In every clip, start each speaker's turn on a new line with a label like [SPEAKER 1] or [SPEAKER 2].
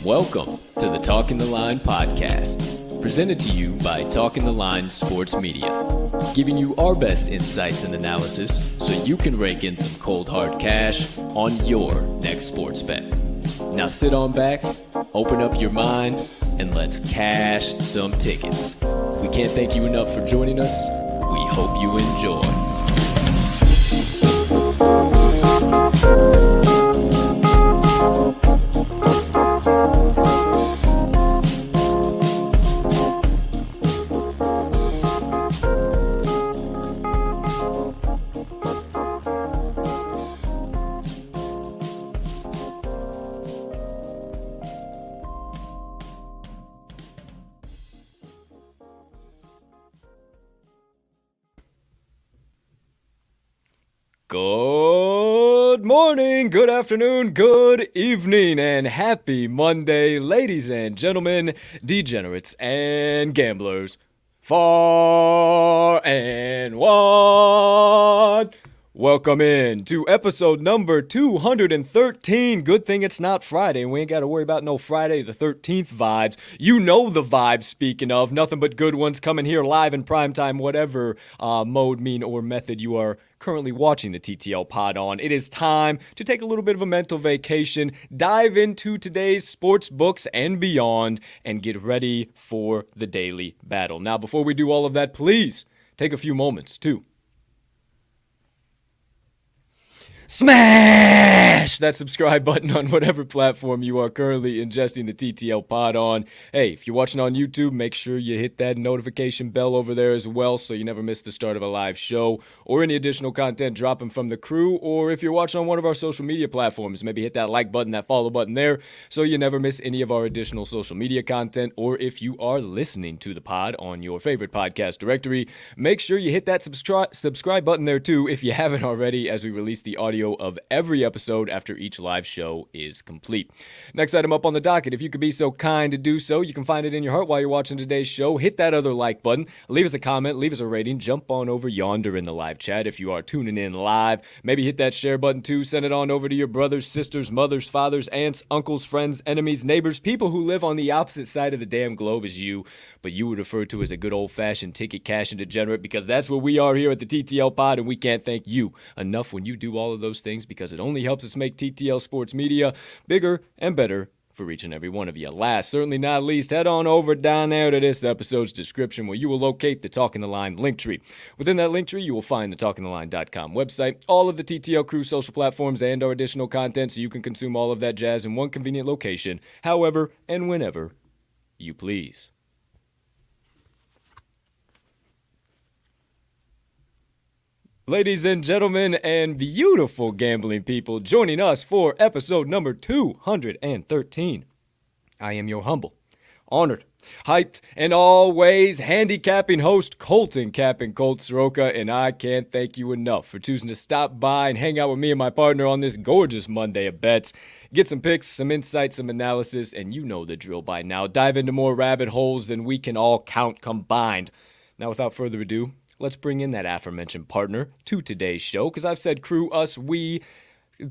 [SPEAKER 1] Welcome to the Talking the Line podcast, presented to you by Talking the Line Sports Media, giving you our best insights and analysis so you can rake in some cold hard cash on your next sports bet. Now sit on back, open up your mind, and let's cash some tickets. We can't thank you enough for joining us. We hope you enjoy. Good morning, good afternoon, good evening, and happy Monday, ladies and gentlemen, degenerates and gamblers, far and wide. Welcome in to episode number 213. Good thing it's not Friday, and we ain't got to worry about no Friday the 13th vibes. You know the vibes, speaking of. Nothing but good ones coming here live in primetime, whatever mode, mean, or method you are currently watching the TTL pod on. It is time to take a little bit of a mental vacation, dive into today's sports books and beyond, and get ready for the daily battle. Now, before we do all of that, please take a few moments to smash that subscribe button on whatever platform you are currently ingesting the TTL pod on. Hey, if you're watching on YouTube, make sure you hit that notification bell over there as well so you never miss the start of a live show or any additional content dropping from the crew. Or if you're watching on one of our social media platforms, maybe hit that like button, that follow button there so you never miss any of our additional social media content. Or if you are listening to the pod on your favorite podcast directory, make sure you hit that subscribe button there too if you haven't already, as we release the audio of every episode after each live show is complete. Next item up on the docket, if you could be so kind to do so, you can find it in your heart while you're watching today's show. Hit that other like button, leave us a comment, leave us a rating, jump on over yonder in the live chat if you are tuning in live. Maybe hit that share button too, send it on over to your brothers, sisters, mothers, fathers, aunts, uncles, friends, enemies, neighbors, people who live on the opposite side of the damn globe as you, but you would refer to as a good old-fashioned ticket cash and degenerate, because that's what we are here at the TTL pod, and we can't thank you enough when you do all of those things, because it only helps us make TTL Sports Media bigger and better for each and every one of you. Last, certainly not least, head on over down there to this episode's description where you will locate the Talking the Line link tree. Within that link tree, you will find the talkingtheline.com website, all of the TTL crew social platforms, and our additional content so you can consume all of that jazz in one convenient location, however and whenever you please. Ladies and gentlemen and beautiful gambling people, joining us for episode number 213. I am your humble, honored, hyped, and always handicapping host, Colton Capping Colt Soroka, and I can't thank you enough for choosing to stop by and hang out with me and my partner on this gorgeous Monday of bets. Get some picks, some insights, some analysis, and you know the drill by now. Dive into more rabbit holes than we can all count combined. Now, without further ado, let's bring in that aforementioned partner to today's show, because I've said crew, us, we,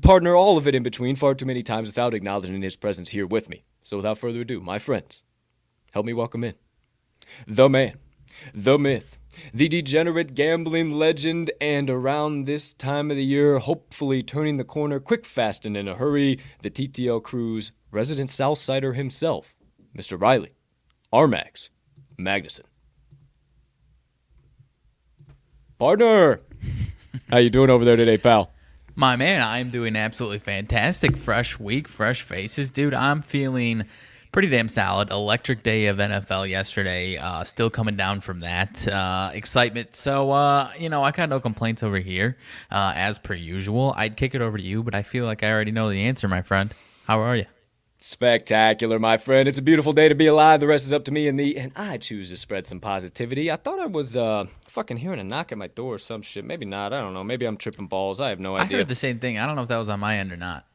[SPEAKER 1] partner, all of it in between far too many times without acknowledging his presence here with me. So without further ado, my friends, help me welcome in the man, the myth, the degenerate gambling legend, and around this time of the year, hopefully turning the corner quick, fast, and in a hurry, the TTL crew's resident Southsider himself, Mr. Riley RMags Magnuson. Partner, how you doing over there today, pal?
[SPEAKER 2] My man, I'm doing absolutely fantastic. Fresh week, fresh faces. Dude, I'm feeling pretty damn solid. Electric day of NFL yesterday. Still coming down from that. Excitement. So, I got no complaints over here, as per usual. I'd kick it over to you, but I feel like I already know the answer, my friend. How are you?
[SPEAKER 1] Spectacular, my friend. It's a beautiful day to be alive. The rest is up to me and I choose to spread some positivity. I thought I was fucking hearing a knock at my door or some shit. Maybe not. I don't know. Maybe I'm tripping balls. I have no idea.
[SPEAKER 2] I heard the same thing. I don't know if that was on my end or not.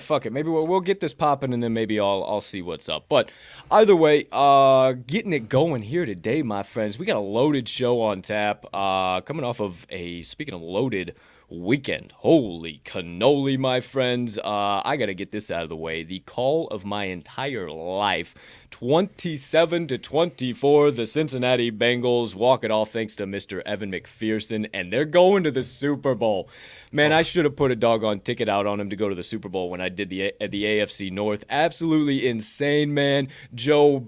[SPEAKER 1] Fuck it. Maybe we'll get this popping and then maybe I'll see what's up. But either way, getting it going here today, my friends. We got a loaded show on tap. Coming off of speaking of loaded, weekend. Holy cannoli, my friends. I got to get this out of the way. The call of my entire life. 27-24, the Cincinnati Bengals walk it off thanks to Mr. Evan McPherson, and they're going to the Super Bowl. Man, I should have put a doggone ticket out on him to go to the Super Bowl when I did the AFC North. Absolutely insane, man. Joe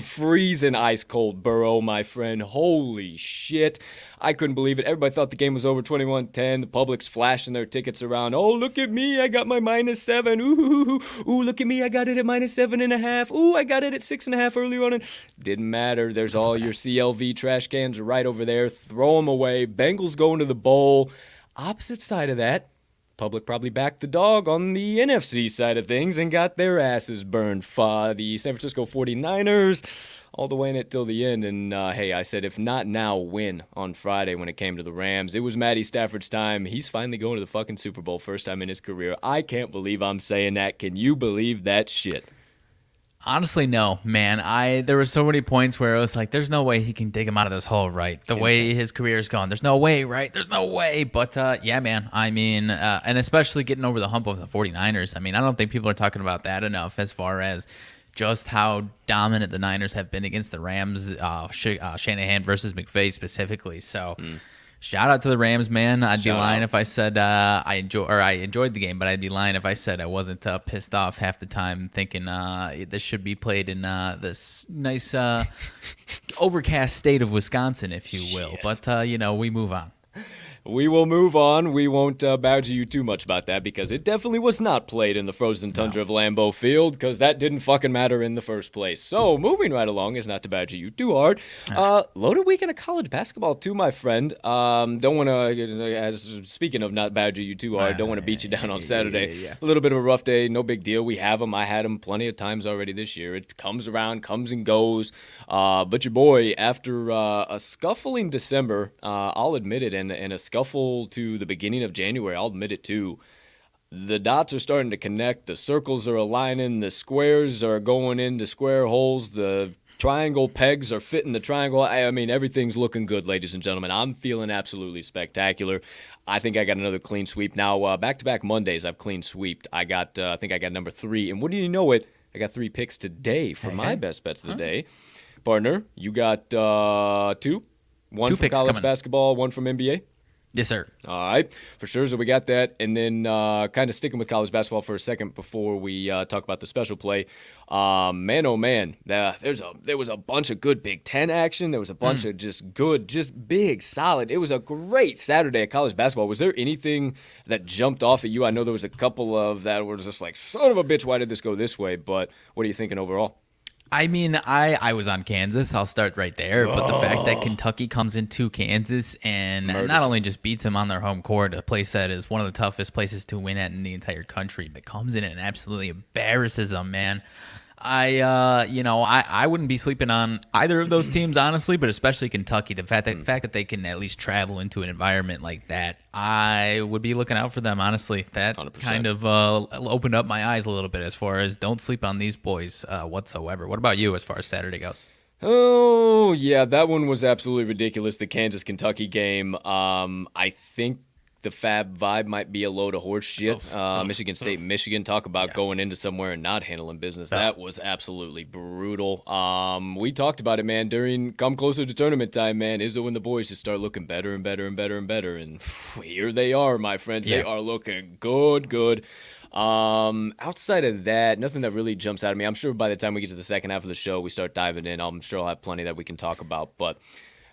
[SPEAKER 1] freezing ice cold Burrow, my friend. Holy shit. I couldn't believe it. Everybody thought the game was over 21-10. The public's flashing their tickets around. Oh, look at me. I got my -7. Ooh, look at me. I got it at -7.5. Ooh, I got it at 6.5 earlier on. Didn't matter. There's all your CLV trash cans right over there. Throw them away. Bengals going to the bowl. Opposite side of that, public probably backed the dog on the NFC side of things and got their asses burned. The San Francisco 49ers all the way in it till the end. And, hey, I said, if not now, when on Friday when it came to the Rams. It was Matty Stafford's time. He's finally going to the fucking Super Bowl, first time in his career. I can't believe I'm saying that. Can you believe that shit?
[SPEAKER 2] Honestly, no, man. There were so many points where it was like, there's no way he can dig him out of this hole, right? The way his career's gone. There's no way, right? There's no way. But, yeah, man. I mean, and especially getting over the hump of the 49ers. I mean, I don't think people are talking about that enough as far as just how dominant the Niners have been against the Rams, Shanahan versus McVay specifically. So, shout out to the Rams, man. I'd be lying if I said I enjoyed the game, but I'd be lying if I said I wasn't pissed off half the time, thinking this should be played in this nice overcast state of Wisconsin, if you will. Shit. But we move on.
[SPEAKER 1] We will move on. We won't badger you too much about that because it definitely was not played in the frozen tundra of Lambeau Field because that didn't fucking matter in the first place. So moving right along is not to badger you too hard. Loaded weekend of college basketball too, my friend. Don't want to, speaking of not badger you too hard, don't want to beat you down on Saturday. Yeah. A little bit of a rough day. No big deal. We have them. I had them plenty of times already this year. It comes around, comes and goes. But your boy, after a scuffling December, I'll admit it, and a scuffle to the beginning of January, I'll admit it too. The dots are starting to connect. The circles are aligning. The squares are going into square holes. The triangle pegs are fitting the triangle. I mean, everything's looking good, ladies and gentlemen. I'm feeling absolutely spectacular. I think I got another clean sweep. Now, back-to-back Mondays, I've clean sweeped. I think I got number 3. And wouldn't you know it, I got 3 picks today for my best bets of the day. Partner, you got 2? One from college basketball, 1 from NBA?
[SPEAKER 2] Yes, sir.
[SPEAKER 1] All right, for sure. So we got that. And then kind of sticking with college basketball for a second before we talk about the special play. Man, oh, man, there was a bunch of good Big Ten action. There was a bunch of just big, solid. It was a great Saturday at college basketball. Was there anything that jumped off at you? I know there was a couple of that were just like, son of a bitch, why did this go this way? But what are you thinking overall?
[SPEAKER 2] I mean, I was on Kansas. I'll start right there. But the fact that Kentucky comes into Kansas and not only just beats them on their home court, a place that is one of the toughest places to win at in the entire country, but comes in and absolutely embarrasses them, man. I wouldn't be sleeping on either of those teams, honestly, but especially Kentucky. The fact that they can at least travel into an environment like that, I would be looking out for them, honestly. That
[SPEAKER 1] 100%.
[SPEAKER 2] kind of opened up my eyes a little bit as far as don't sleep on these boys whatsoever. What about you as far as Saturday goes?
[SPEAKER 1] Oh, yeah, that one was absolutely ridiculous, the Kansas-Kentucky game. I think the Fab vibe might be a load of horse shit. Michigan State, Michigan, talk about going into somewhere and not handling business. That was absolutely brutal. We talked about it, man, come closer to tournament time, man. Izzo and the boys just start looking better and better and better and better. And here they are, my friends. Yeah. They are looking good. Outside of that, nothing that really jumps out at me. I'm sure by the time we get to the second half of the show, we start diving in. I'm sure I'll have plenty that we can talk about, but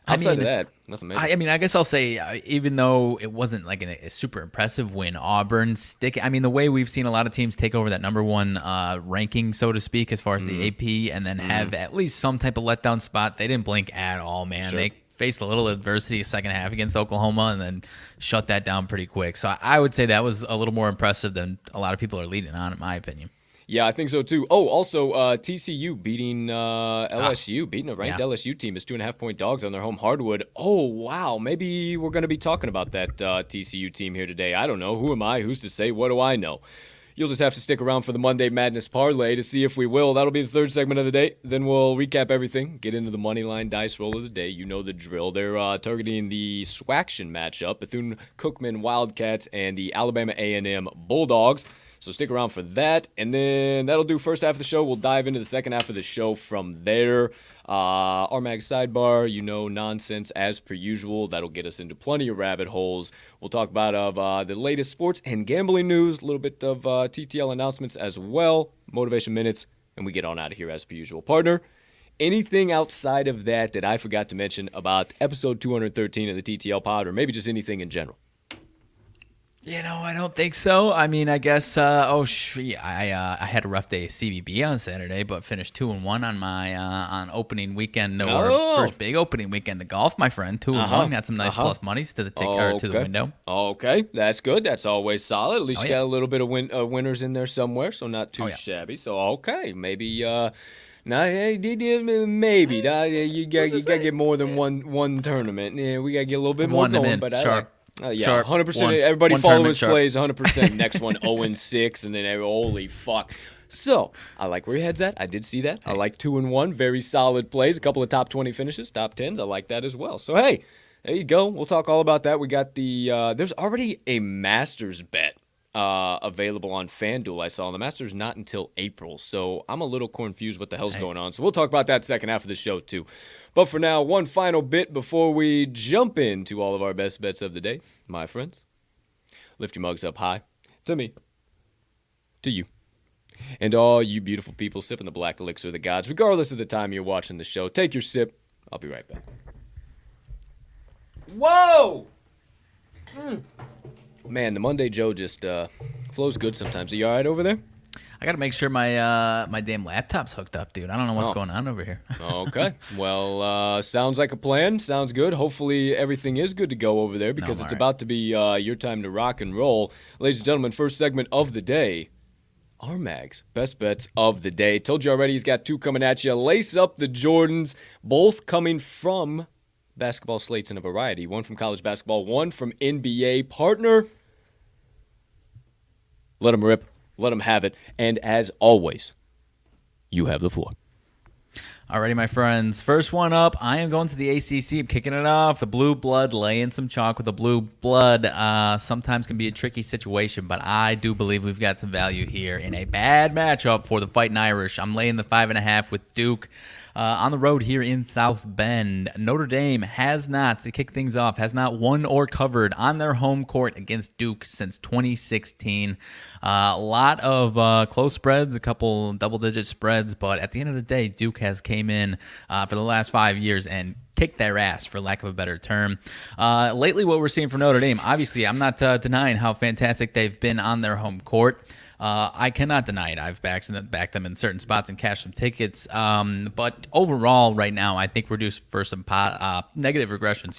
[SPEAKER 1] outside of that, nothing major.
[SPEAKER 2] I guess I'll say, even though it wasn't like a super impressive win, Auburn the way we've seen a lot of teams take over that number one ranking, so to speak, as far as the AP, and then have at least some type of letdown spot, they didn't blink at all, man. Sure. They faced a little adversity second half against Oklahoma and then shut that down pretty quick. So I would say that was a little more impressive than a lot of people are leading on, in my opinion.
[SPEAKER 1] Yeah, I think so too. Oh, also TCU beating LSU, beating a ranked LSU team as 2.5-point dogs on their home hardwood. Oh, wow. Maybe we're going to be talking about that TCU team here today. I don't know. Who am I? Who's to say? What do I know? You'll just have to stick around for the Monday Madness Parlay to see if we will. That'll be the third segment of the day. Then we'll recap everything, get into the Moneyline Dice roll of the day. You know the drill. They're targeting the Swaction matchup, Bethune-Cookman Wildcats and the Alabama A&M Bulldogs. So stick around for that. And then that'll do first half of the show. We'll dive into the second half of the show from there. RMags Sidebar, nonsense as per usual. That'll get us into plenty of rabbit holes. We'll talk about the latest sports and gambling news, a little bit of TTL announcements as well, motivation minutes, and we get on out of here as per usual. Partner, anything outside of that I forgot to mention about episode 213 of the TTL pod, or maybe just anything in general?
[SPEAKER 2] I don't think so. I mean, I guess. I had a rough day of CBB on Saturday, but finished 2-1 on my on opening weekend first big opening weekend of golf. My friend, 2-1, got some nice plus monies to the to the window.
[SPEAKER 1] Okay, that's good. That's always solid. At least you got a little bit of winners in there somewhere, so not too shabby. So maybe. Maybe you got to get more than one tournament. Yeah, we got to get a little bit more going. But
[SPEAKER 2] sharp.
[SPEAKER 1] 100%. Everybody follow his plays 100%. Next one, 0-6, and then holy fuck. So, I like where your head's at. I did see that. I like 2-1. Very solid plays. A couple of top 20 finishes, top 10s. I like that as well. So, hey, there you go. We'll talk all about that. We got there's already a Masters bet available on FanDuel. I saw the Masters not until April. So, I'm a little confused what the hell's going on. So, we'll talk about that second half of the show, too. But for now, one final bit before we jump into all of our best bets of the day, my friends. Lift your mugs up high. To me. To you. And all you beautiful people sipping the black elixir of the gods, regardless of the time you're watching the show. Take your sip. I'll be right back. Whoa! Man, the Monday Joe just flows good sometimes. Are you all right over there?
[SPEAKER 2] I got to make sure my damn laptop's hooked up, dude. I don't know what's going on over here.
[SPEAKER 1] Okay. Well, sounds like a plan. Sounds good. Hopefully everything is good to go over there because it's about to be your time to rock and roll. Ladies and gentlemen, first segment of the day, RMags, best bets of the day. Told you already he's got two coming at you. Lace up the Jordans, both coming from basketball slates in a variety. One from college basketball, one from NBA. Partner, let them rip. Let them have it. And as always, you have the floor.
[SPEAKER 2] Alrighty, my friends. First one up, I am going to the ACC. I'm kicking it off. The blue blood, laying some chalk with the blue blood. Sometimes can be a tricky situation, but I do believe we've got some value here in a bad matchup for the Fighting Irish. I'm laying the 5.5 with Duke. On the road here in South Bend, Notre Dame has not, to kick things off, has not won or covered on their home court against Duke since 2016. A lot of close spreads, a couple double-digit spreads, but at the end of the day, Duke has came in for the last 5 years and kicked their ass, for lack of a better term. Lately, what we're seeing from Notre Dame, obviously, I'm not denying how fantastic they've been on their home court. I cannot deny it. I've backed them in certain spots and cashed some tickets. But overall, right now, I think we're due for some negative regression,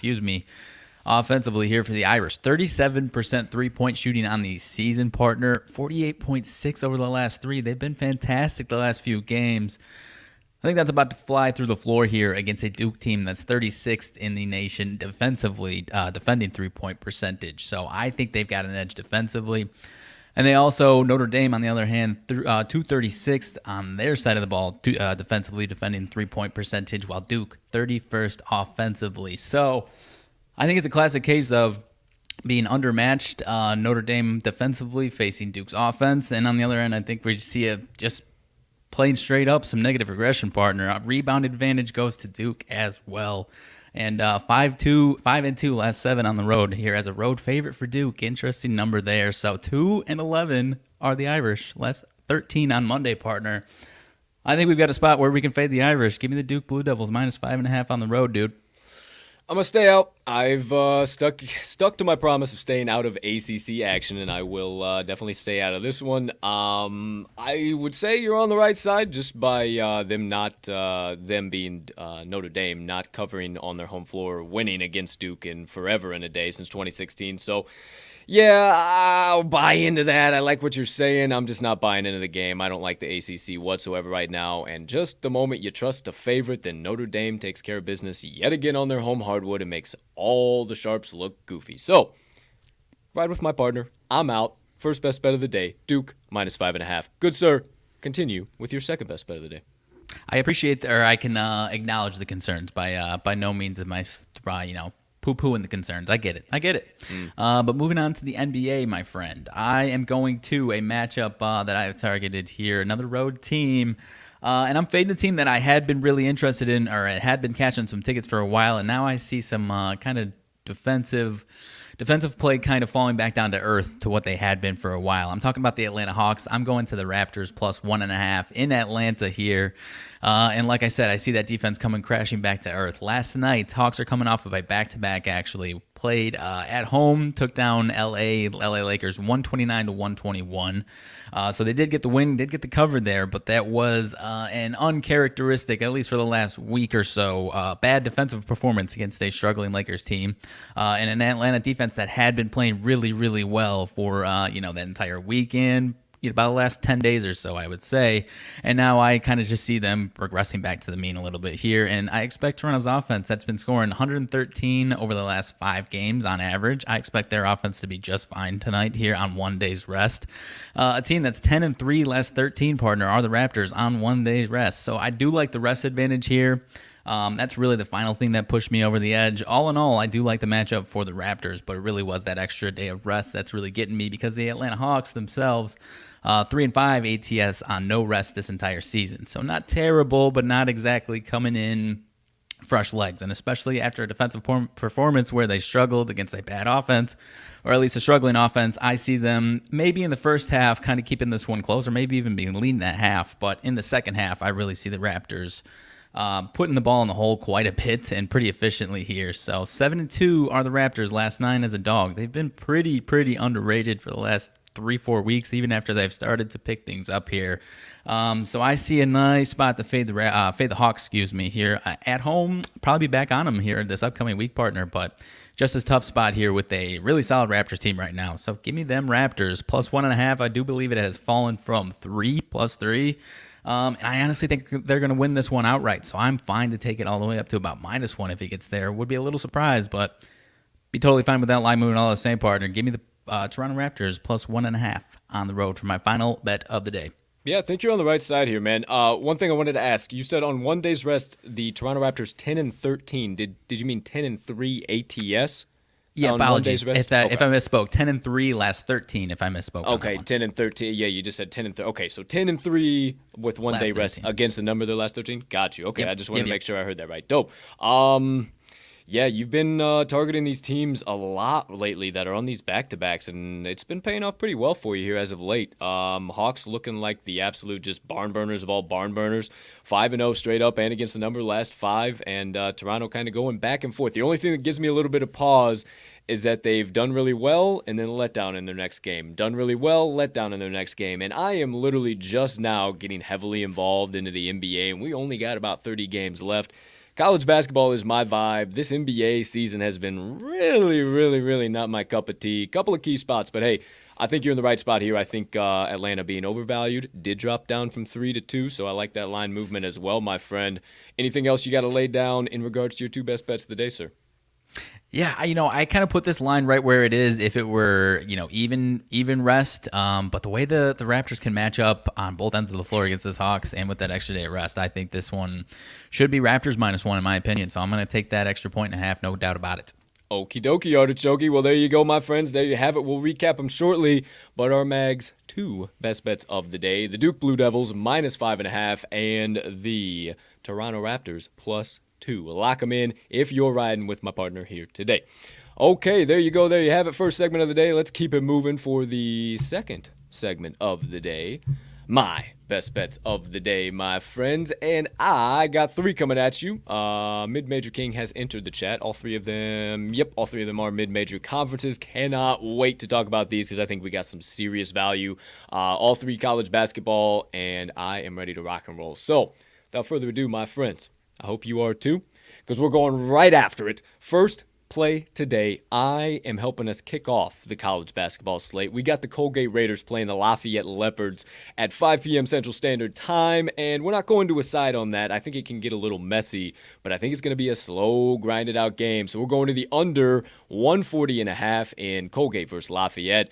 [SPEAKER 2] offensively here for the Irish. 37% three-point shooting on the season, partner. 48.6 over the last 3. They've been fantastic the last few games. I think that's about to fly through the floor here against a Duke team that's 36th in the nation defensively, defending three-point percentage. So I think they've got an edge defensively. And they also, Notre Dame, on the other hand, 236th on their side of the ball, defensively defending three-point percentage, while Duke 31st offensively. So I think it's a classic case of being undermatched. Notre Dame defensively facing Duke's offense. And on the other end, I think we see just plain straight up some negative regression, partner. Rebound advantage goes to Duke as well. And 5-2 last 7 on the road here as a road favorite for Duke. Interesting number there. So 2-11 are the Irish. Last 13 on Monday, partner. I think we've got a spot where we can fade the Irish. Give me the Duke Blue Devils minus 5.5 on the road, dude.
[SPEAKER 1] I'm going to stay out. I've stuck to my promise of staying out of ACC action, and I will definitely stay out of this one. I would say you're on the right side just by them being Notre Dame, not covering on their home floor, winning against Duke in forever and a day since 2016. So, yeah, I'll buy into that. I like what you're saying. I'm just not buying into the game. I don't like the ACC whatsoever right now. And just the moment you trust a favorite, then Notre Dame takes care of business yet again on their home hardwood and makes all the sharps look goofy. So, ride with my partner. I'm out. First best bet of the day, Duke minus 5.5. Good sir. Continue with your second best bet of the day.
[SPEAKER 2] I appreciate, or I can acknowledge the concerns. By no means am I, poo-pooing the concerns. I get it. But moving on to the NBA, my friend. I am going to a matchup that I have targeted here. Another road team. And I'm fading a team that I had been really interested in, or I had been catching some tickets for a while, and now I see some kind of defensive play kind of falling back down to earth to what they had been for a while. I'm talking about the Atlanta Hawks. I'm going to the Raptors plus 1.5 in Atlanta here. And like I said, I see that defense coming crashing back to earth. Last night, Hawks are coming off of a back-to-back, actually. Played at home, took down LA Lakers 129-121. So they did get the win, did get the cover there, but that was an uncharacteristic, at least for the last week or so, bad defensive performance against a struggling Lakers team. And an Atlanta defense that had been playing really, really well for that entire weekend. About the last 10 days or so, I would say. And now I kind of just see them regressing back to the mean a little bit here. And I expect Toronto's offense, that's been scoring 113 over the last 5 games on average. I expect their offense to be just fine tonight here on 1 day's rest. A team that's 10-3 last 13, partner, are the Raptors on 1 day's rest. So I do like the rest advantage here. That's really the final thing that pushed me over the edge. All in all, I do like the matchup for the Raptors, but it really was that extra day of rest that's really getting me because the Atlanta Hawks themselves, 3-5 ATS on no rest this entire season. So not terrible, but not exactly coming in fresh legs. And especially after a defensive performance where they struggled against a bad offense, or at least a struggling offense, I see them maybe in the first half kind of keeping this one close, or maybe even being leading at half. But in the second half, I really see the Raptors putting the ball in the hole quite a bit and pretty efficiently here. So 7-2 are the Raptors, last 9 as a dog. They've been pretty underrated for the last 3-4 weeks, even after they've started to pick things up here. So I see a nice spot to fade the Hawks, here at home. Probably be back on them here this upcoming week, partner, but just as tough spot here with a really solid Raptors team right now. So give me them Raptors plus 1.5. I do believe it has fallen from 3 plus 3. And I honestly think they're going to win this one outright. So I'm fine to take it all the way up to about -1 if it gets there. Would be a little surprised, but be totally fine with that line moving all the same, partner. Give me the Toronto Raptors plus 1.5 on the road for my final bet of the day.
[SPEAKER 1] Yeah, I think you're on the right side here, man. One thing I wanted to ask, you said on 1 day's rest, the Toronto Raptors 10-13. Did you mean 10-3 ATS?
[SPEAKER 2] Yeah, apologies if I misspoke. 10-3 last 13. If I misspoke.
[SPEAKER 1] Okay, 10-13. Yeah, you just said 10-3. Okay, so 10-3 with 1 day rest against the number of their last 13. Got you. Okay, yep, I just want to make sure I heard that right. Dope. Yeah, you've been targeting these teams a lot lately that are on these back-to-backs, and it's been paying off pretty well for you here as of late. Hawks looking like the absolute just barn burners of all barn burners. 5-0 straight up and against the number last 5, and Toronto kind of going back and forth. The only thing that gives me a little bit of pause is that they've done really well and then let down in their next game. Done really well, let down in their next game. And I am literally just now getting heavily involved into the NBA, and we only got about 30 games left. College basketball is my vibe. This NBA season has been really, really, really not my cup of tea. Couple of key spots, but hey, I think you're in the right spot here. I think Atlanta being overvalued did drop down from 3 to 2, so I like that line movement as well, my friend. Anything else you got to lay down in regards to your two best bets of the day, sir?
[SPEAKER 2] Yeah, I kind of put this line right where it is if it were, even rest. But the way the Raptors can match up on both ends of the floor against this Hawks and with that extra day of rest, I think this one should be Raptors -1 in my opinion. So I'm going to take that extra 1.5, no doubt about it.
[SPEAKER 1] Okie dokie, Artichoke. Well, there you go, my friends. There you have it. We'll recap them shortly. But RMags' two best bets of the day: the Duke Blue Devils -5.5 and the Toronto Raptors +2. Lock them in if you're riding with my partner here today. Okay, there you go. There you have it. First segment of the day. Let's keep it moving for the second segment of the day. My best bets of the day, my friends. And I got three coming at you. Mid-Major King has entered the chat. All three of them are mid-major conferences. Cannot wait to talk about these because I think we got some serious value. All three college basketball, and I am ready to rock and roll. So, without further ado, my friends, I hope you are too, because we're going right after it. First play today, I am helping us kick off the college basketball slate. We got the Colgate Raiders playing the Lafayette Leopards at 5 p.m. Central Standard Time, and we're not going to a side on that. I think it can get a little messy, but I think it's going to be a slow, grinded out game. So we're going to the under 140.5 in Colgate versus Lafayette.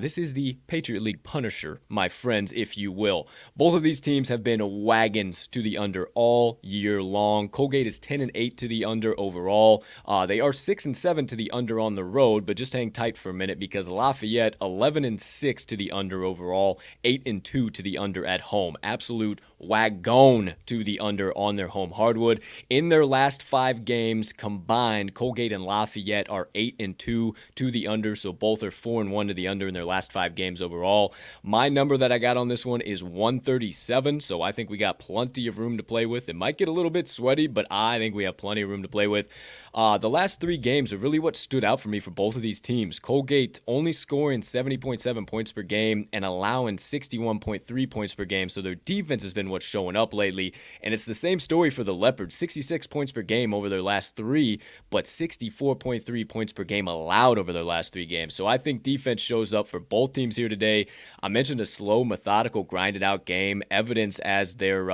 [SPEAKER 1] This is the Patriot League Punisher, my friends, if you will. Both of these teams have been wagons to the under all year long. Colgate is 10-8 to the under overall. They are 6-7 to the under on the road, but just hang tight for a minute because Lafayette 11-6 to the under overall, 8-2 to the under at home. Absolute wagon to the under on their home hardwood. In their last 5 games combined, Colgate and Lafayette are 8-2 to the under, so both are 4-1 to the under in their last 5 games overall. My number that I got on this one is 137, so I think we got plenty of room to play with. It might get a little bit sweaty, but I think we have plenty of room to play with. The last 3 games are really what stood out for me for both of these teams. Colgate only scoring 70.7 points per game and allowing 61.3 points per game, so their defense has been what's showing up lately. And it's the same story for the Leopards, 66 points per game over their last 3, but 64.3 points per game allowed over their last 3 games. So I think defense shows up for both teams here today. I mentioned a slow, methodical, grinded out game, evidence as their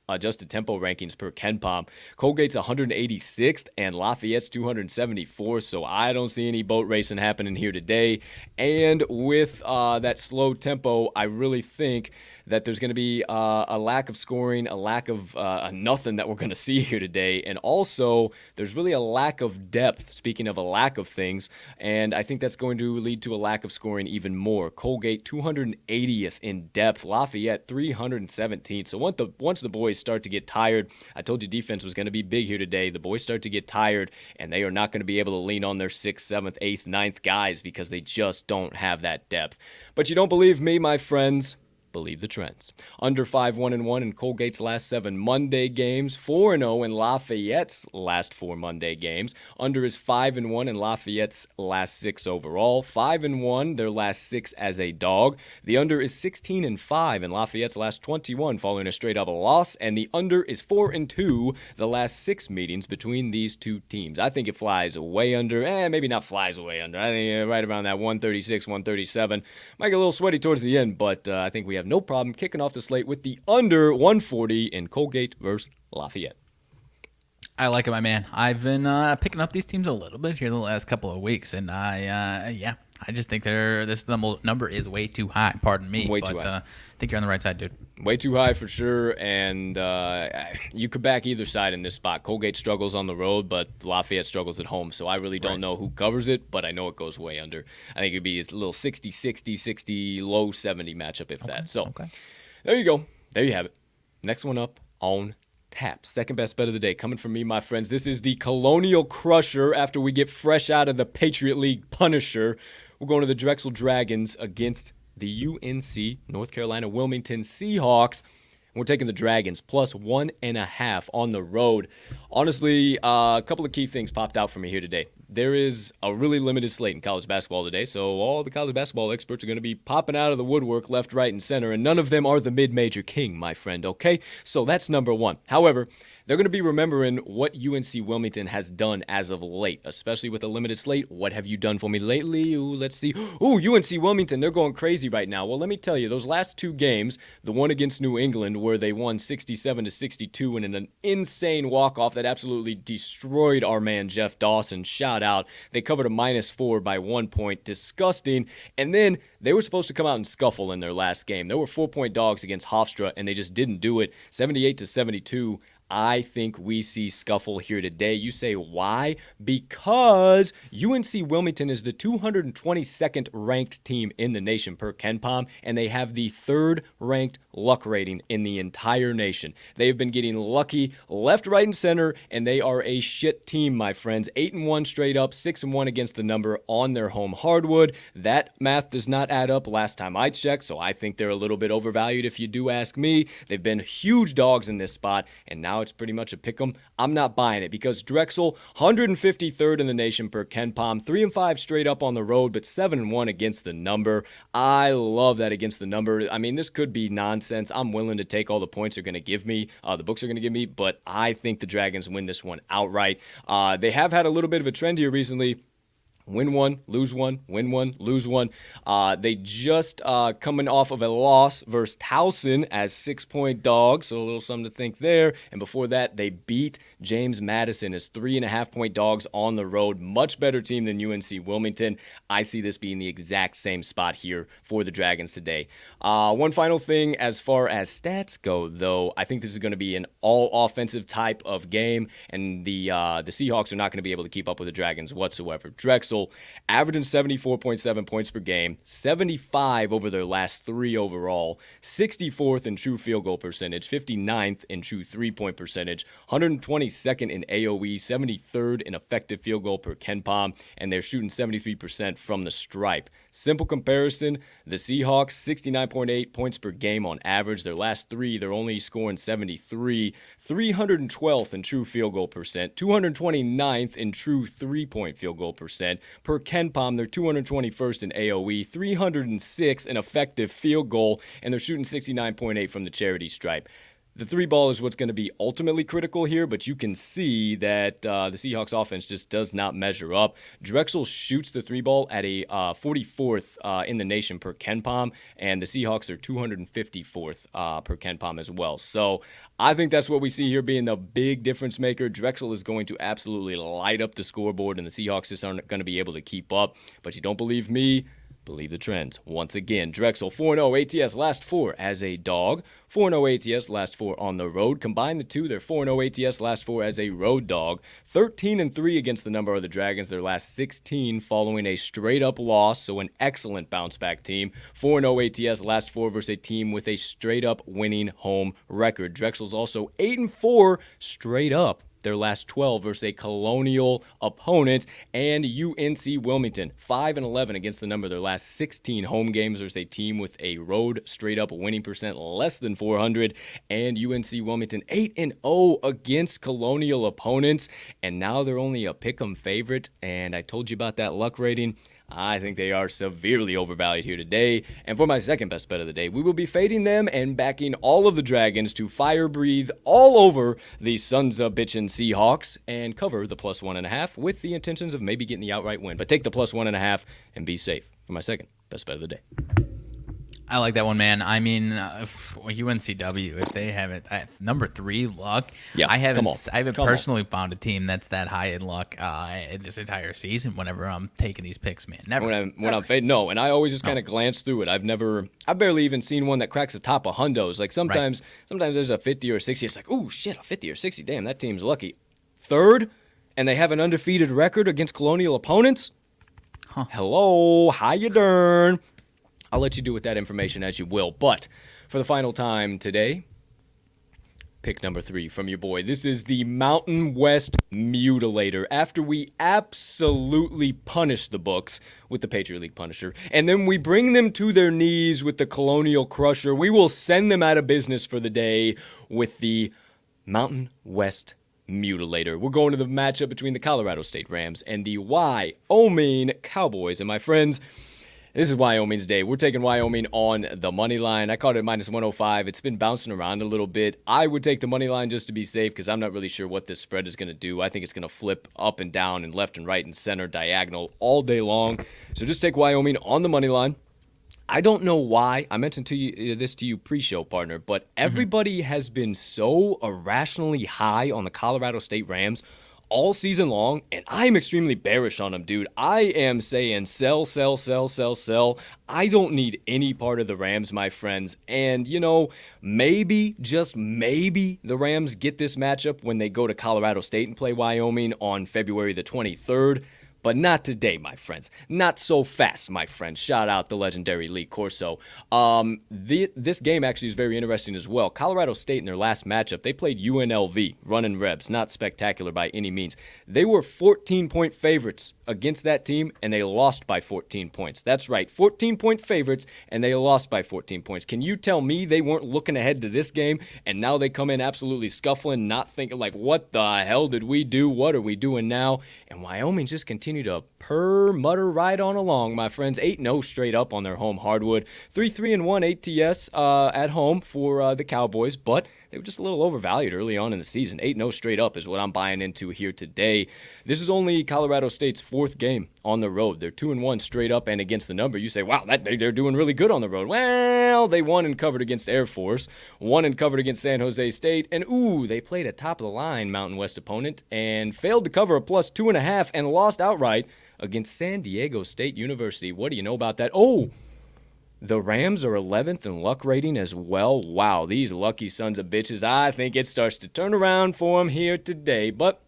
[SPEAKER 1] adjusted tempo rankings per KenPom. Colgate's 186th and Lafayette's 274, so I don't see any boat racing happening here today. And with that slow tempo, I really think that there's going to be a lack of scoring, a lack of nothing that we're going to see here today. And also, there's really a lack of depth, speaking of a lack of things, and I think that's going to lead to a lack of scoring even more. Colgate 280th in depth, Lafayette 317th. So once the boys start to get tired, I told you defense was going to be big here today. The boys start to get tired, and they are not going to be able to lean on their 6th, 7th, 8th, 9th guys because they just don't have that depth. But you don't believe me, my friends? Believe the trends. Under 5-1-1 in Colgate's last 7 Monday games, 4-0 in Lafayette's last 4 Monday games. Under is 5-1 in Lafayette's last 6 overall, 5-1 their last 6 as a dog. The under is 16-5 in Lafayette's last 21 following a straight up loss, and the under is 4-2 the last 6 meetings between these two teams. I think it flies way under, maybe not flies way under. I think right around that 136, 137. Might get a little sweaty towards the end, but I think we have no problem kicking off the slate with the under 140 in Colgate versus Lafayette.
[SPEAKER 2] I like it, my man. I've been picking up these teams a little bit here the last couple of weeks, and I just think this number is way too high. Pardon me,
[SPEAKER 1] way too high.
[SPEAKER 2] I think you're on the right side, dude.
[SPEAKER 1] Way too high for sure, and you could back either side in this spot. Colgate struggles on the road, but Lafayette struggles at home, so I really don't know who covers it, but I know it goes way under. I think it'd be a little 60-60, 60, low 70 matchup, if that. So there you go. There you have it. Next one up on tap. Second best bet of the day coming from me, my friends. This is the Colonial Crusher after we get fresh out of the Patriot League Punisher. We're going to the Drexel Dragons against the UNC North Carolina Wilmington Seahawks. We're taking the Dragons plus 1.5 on the road. Honestly, a couple of key things popped out for me here today. There is a really limited slate in college basketball today, so all the college basketball experts are going to be popping out of the woodwork left, right, and center, and none of them are the mid-major king, my friend, okay? So that's number one. However, they're going to be remembering what UNC Wilmington has done as of late, especially with a limited slate. What have you done for me lately? Ooh, let's see. Ooh, UNC Wilmington, they're going crazy right now. Well, let me tell you, those last two games, the one against New England where they won 67-62 in an insane walk-off that absolutely destroyed our man Jeff Dawson. Shout out. They covered a -4 by 1 point. Disgusting. And then they were supposed to come out and scuffle in their last game. They were 4-point dogs against Hofstra, and they just didn't do it. 78-72. I think we see scuffle here today. You say why? Because UNC Wilmington is the 222nd ranked team in the nation per KenPom, and they have the 3rd ranked luck rating in the entire nation. They've been getting lucky left, right, and center, and they are a shit team, my friends. 8-1 straight up, 6-1 against the number on their home hardwood. That math does not add up last time I checked, so I think they're a little bit overvalued if you do ask me. They've been huge dogs in this spot, and now it's pretty much a pick 'em. I'm not buying it because Drexel, 153rd in the nation per KenPom, 3-5 straight up on the road, but 7-1 against the number. I love that against the number. I mean, this could be nonsense. I'm willing to take all the points they're going to give me, the books are going to give me, but I think the Dragons win this one outright. They have had a little bit of a trend here recently. Win one, lose one, win one, lose one. They just coming off of a loss versus Towson as 6-point dogs, so a little something to think there. And before that, they beat James Madison as 3.5-point dogs on the road. Much better team than UNC Wilmington. I see this being the exact same spot here for the Dragons today. One final thing as far as stats go, though, I think this is going to be an all-offensive type of game, and the Seahawks are not going to be able to keep up with the Dragons whatsoever. Drexel averaging 74.7 points per game, 75 over their last 3 overall, 64th in true field goal percentage, 59th in true three-point percentage, 122nd in AOE, 73rd in effective field goal per KenPom, and they're shooting 73% from the stripe. Simple comparison, the Seahawks, 69.8 points per game on average. Their last 3, they're only scoring 73, 312th in true field goal percent, 229th in true three-point field goal percent. Per KenPom, they're 221st in AOE, 306th in effective field goal, and they're shooting 69.8 from the charity stripe. The 3-ball is what's going to be ultimately critical here, but you can see that the Seahawks offense just does not measure up. Drexel shoots the 3-ball at a 44th in the nation per KenPom, and the Seahawks are 254th per KenPom as well. So I think that's what we see here being the big difference maker. Drexel is going to absolutely light up the scoreboard, and the Seahawks just aren't going to be able to keep up. But you don't believe me? Believe the trends. Once again, Drexel 4-0 ATS last 4 as a dog, 4-0 ATS last 4 on the road. Combine the two, they're 4-0 ATS last 4 as a road dog. 13-3 against the number of the Dragons, their last 16 following a straight-up loss, so an excellent bounce-back team. 4-0 ATS last 4 versus a team with a straight-up winning home record. Drexel's also 8-4 straight up their last 12 versus a Colonial opponent, and UNC Wilmington 5-11 against the number of their last 16 home games versus a team with a road straight-up winning percent less than 400, and UNC Wilmington 8-0 against Colonial opponents, and now they're only a pick'em favorite, and I told you about that luck rating. I think they are severely overvalued here today. And for my second best bet of the day, we will be fading them and backing all of the Dragons to fire breathe all over the sons of bitchin' Seahawks and cover the plus 1.5 with the intentions of maybe getting the outright win. But take the plus 1.5 and be safe for my second best bet of the day.
[SPEAKER 2] I like that one, man. I mean, UNCW, if they have it at number 3 luck,
[SPEAKER 1] yeah,
[SPEAKER 2] I haven't personally found a team that's that high in luck in this entire season. Whenever I'm taking these picks, man, never.
[SPEAKER 1] When I'm fading, no, and I always just kind of glance through it. I've barely even seen one that cracks the top of hundos. Like sometimes there's a 50 or 60. It's like, oh shit, a 50 or 60. Damn, that team's lucky. 3rd, and they have an undefeated record against Colonial opponents. Huh. Hello, how you doing? I'll let you do with that information as you will. But for the final time today, pick number 3 from your boy. This is the Mountain West Mutilator. After we absolutely punish the books with the Patriot League Punisher, and then we bring them to their knees with the Colonial Crusher, we will send them out of business for the day with the Mountain West Mutilator. We're going to the matchup between the Colorado State Rams and the Wyoming Cowboys. And my friends, this is Wyoming's day. We're taking Wyoming on the money line. I caught it at minus 105. It's been bouncing around a little bit. I would take the money line just to be safe because I'm not really sure what this spread is going to do. I think it's going to flip up and down and left and right and center diagonal all day long. So just take Wyoming on the money line. I don't know why. I mentioned this to you pre-show, partner, but everybody has been so irrationally high on the Colorado State Rams all season long, and I'm extremely bearish on them, dude. I am saying sell, sell, sell, sell, sell. I don't need any part of the Rams, my friends. And, maybe, just maybe, the Rams get this matchup when they go to Colorado State and play Wyoming on February the 23rd. But not today, my friends. Not so fast, my friends. Shout out the legendary Lee Corso. This game actually is very interesting as well. Colorado State in their last matchup, they played UNLV, running Rebs. Not spectacular by any means. They were 14-point favorites against that team, and they lost by 14 points. That's right, 14-point favorites, and they lost by 14 points. Can you tell me they weren't looking ahead to this game, and now they come in absolutely scuffling, not thinking like, what the hell did we do? What are we doing now? And Wyoming just continued to mutter right on along, my friends. 8-0 straight up on their home hardwood. 3-3-1 ATS at home for the Cowboys, but they were just a little overvalued early on in the season. 8-0 straight up is what I'm buying into here today. This is only Colorado State's 4th game on the road. They're 2-1 straight up and against the number. You say, wow, they're doing really good on the road. Well, they won and covered against Air Force, won and covered against San Jose State, and they played a top-of-the-line Mountain West opponent and failed to cover a plus 2.5 and lost outright against San Diego State University. What do you know about that? The Rams are 11th in luck rating as well. Wow, these lucky sons of bitches. I think it starts to turn around for them here today. But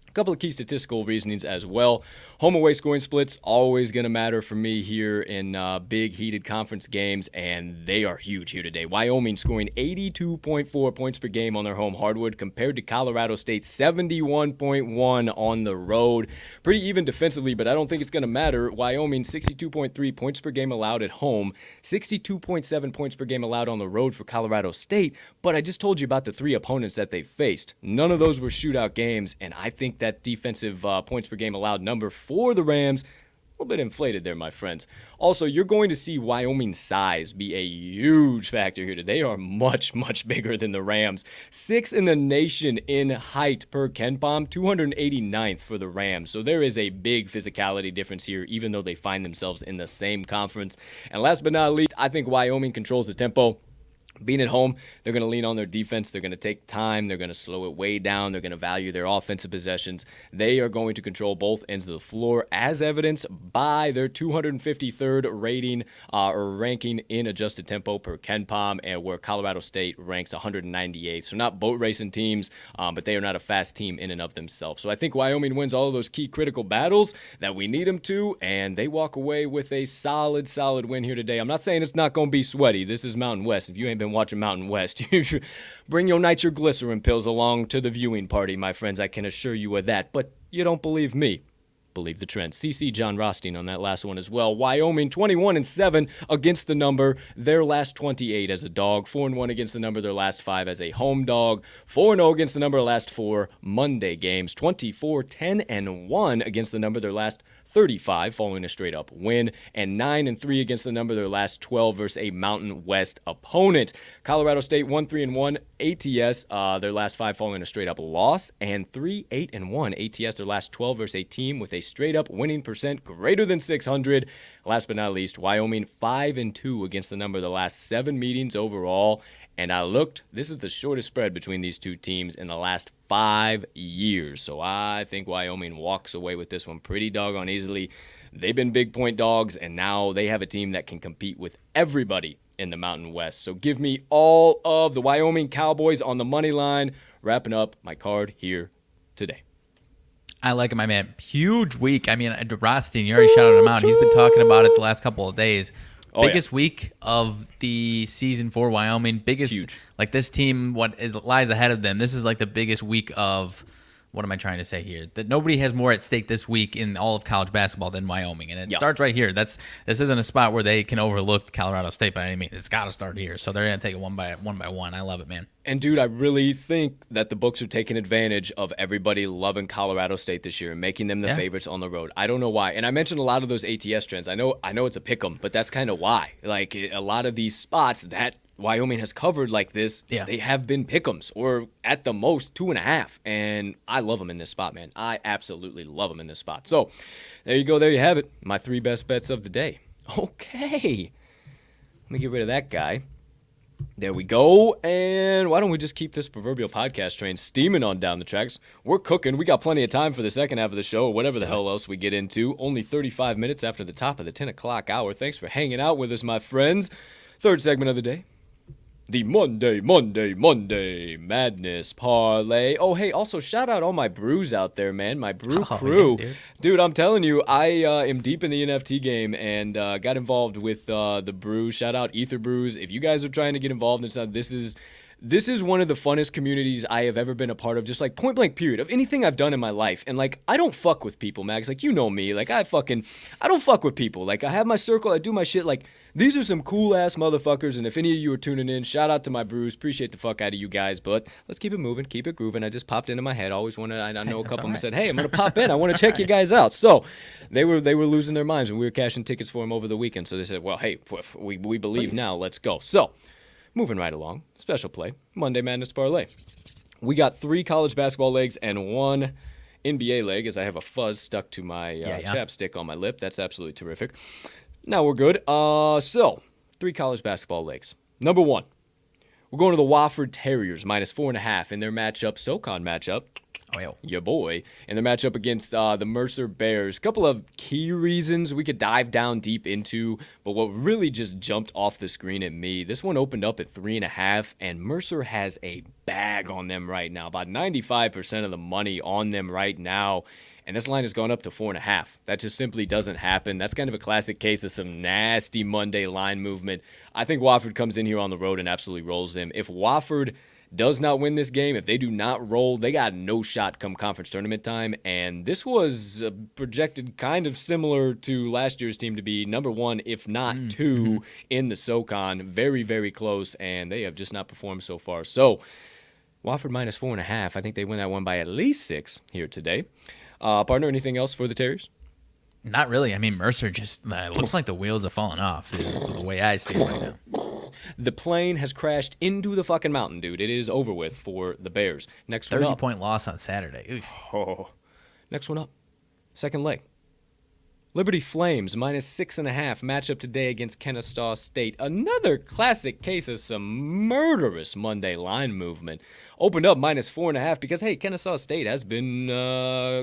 [SPEAKER 1] a couple of key statistical reasonings as well. Home away scoring splits, always going to matter for me here in big heated conference games, and they are huge here today. Wyoming scoring 82.4 points per game on their home hardwood compared to Colorado State's 71.1 on the road. Pretty even defensively, but I don't think it's going to matter. Wyoming 62.3 points per game allowed at home, 62.7 points per game allowed on the road for Colorado State, but I just told you about the 3 opponents that they faced. None of those were shootout games, and I think that defensive points per game allowed number for the Rams, a little bit inflated there, my friends. Also, you're going to see Wyoming's size be a huge factor here today. They are much, much bigger than the Rams. 6th in the nation in height per KenPom, 289th for the Rams. So there is a big physicality difference here, even though they find themselves in the same conference. And last but not least, I think Wyoming controls the tempo. Being at home, they're going to lean on their defense. They're going to take time. They're going to slow it way down. They're going to value their offensive possessions. They are going to control both ends of the floor, as evidenced by their 253rd rating or ranking in adjusted tempo per KenPom, and where Colorado State ranks 198th. So not boat racing teams, but they are not a fast team in and of themselves. So I think Wyoming wins all of those key critical battles that we need them to, and they walk away with a solid win here today. I'm not saying it's not going to be sweaty. This is Mountain West. If you ain't been watching Mountain West, you should bring your nitroglycerin pills along to the viewing party, my friends. I can assure you of that. But you don't believe me. Believe the trend. CC John Rothstein on that last one as well. Wyoming 21-7 against the number. Their last 28 as a dog. 4-1 against the number. Their last 5 as a home dog. 4-0 against the number. Last 4 Monday games. 24-10-1 against the number. Their last 35 following a straight up win, and 9-3 against the number their last 12 versus a Mountain West opponent. Colorado State 1-3-1 ATS their last 5 following a straight up loss, and 3-8-1 ATS their last 12 versus a team with a straight up winning percent greater than 600. Last but not least, Wyoming 5-2 against the number the last 7 meetings overall. And I looked, this is the shortest spread between these two teams in the last 5 years. So I think Wyoming walks away with this one pretty doggone easily. They've been big point dogs, and now they have a team that can compete with everybody in the Mountain West. So give me all of the Wyoming Cowboys on the money line, wrapping up my card here today.
[SPEAKER 2] I like it, my man. Huge week. I mean, Rothstein, you already shouted him out. He's been talking about it the last couple of days. Biggest week of the season for Wyoming. Biggest,
[SPEAKER 1] Huge.
[SPEAKER 2] like this team, lies ahead of them. This is like the biggest week of, what am I trying to say here? That nobody has more at stake this week in all of college basketball than Wyoming. And it starts right here. This isn't a spot where they can overlook Colorado State by any means. It's got to start here. So they're going to take it one by one. I love it, man.
[SPEAKER 1] And, dude, I really think that the books are taking advantage of everybody loving Colorado State this year and making them the favorites on the road. I don't know why. And I mentioned a lot of those ATS trends. I know it's a pick 'em, but that's kind of why. Like, a lot of these spots that Wyoming has covered like this, they have been pick-ems, or at the most 2.5. And I love them in this spot, man. I absolutely love them in this spot. So, there you go. There you have it. My 3 best bets of the day. Okay. Let me get rid of that guy. There we go. And why don't we just keep this proverbial podcast train steaming on down the tracks? We're cooking. We got plenty of time for the second half of the show, or whatever the hell else we get into. Only 35 minutes after the top of the 10 o'clock hour. Thanks for hanging out with us, my friends. Third segment of the day. The Monday Madness Parlay. Oh, hey, also shout out all my brews out there, man. My brew crew.
[SPEAKER 2] Yeah,
[SPEAKER 1] dude, I'm telling you, I am deep in the NFT game and got involved with the brew. Shout out Ether Brews. If you guys are trying to get involved in something, this is one of the funnest communities I have ever been a part of, just like point blank period, of anything I've done in my life. And like, I don't fuck with people, Mags. Like, you know me. Like, I don't fuck with people. Like, I have my circle. I do my shit. Like, these are some cool-ass motherfuckers, and if any of you are tuning in, shout out to my brews. Appreciate the fuck out of you guys, but let's keep it moving, keep it grooving. I just popped into my head. I know a couple of them said, hey, I'm going to pop in. I want to check you guys out. So they were losing their minds when we were cashing tickets for them over the weekend. So they said, well, hey, we believe now. Let's go. So moving right along, special play, Monday Madness Parlay. We got 3 college basketball legs and 1 NBA leg, as I have a fuzz stuck to my chapstick on my lip. That's absolutely terrific. Now we're good. So 3 college basketball legs. Number 1, we're going to the Wofford Terriers, minus 4.5 in their SoCon matchup.
[SPEAKER 2] Oh, yo.
[SPEAKER 1] Your boy. In their matchup against the Mercer Bears. A couple of key reasons we could dive down deep into, but what really just jumped off the screen at me, this one opened up at 3.5, and Mercer has a bag on them right now. About 95% of the money on them right now. And this line has gone up to 4.5. That just simply doesn't happen. That's kind of a classic case of some nasty Monday line movement. I think Wofford comes in here on the road and absolutely rolls them. If Wofford does not win this game, if they do not roll, they got no shot come conference tournament time. And this was projected kind of similar to last year's team to be number 1, if not 2, in the SoCon. Very, very close, and they have just not performed so far. So Wofford minus 4.5. I think they win that one by at least 6 here today. Partner, anything else for the Terriers?
[SPEAKER 2] Not really. I mean, Mercer just looks like the wheels have fallen off, is the way I see it right now.
[SPEAKER 1] The plane has crashed into the fucking mountain, dude. It is over with for the Bears. Next one up.
[SPEAKER 2] 30-point loss on Saturday. Oof.
[SPEAKER 1] Oh. Next one up. Second leg. Liberty Flames, minus 6.5, matchup today against Kennesaw State. Another classic case of some murderous Monday line movement. Opened up minus 4.5 because, hey, Kennesaw State has been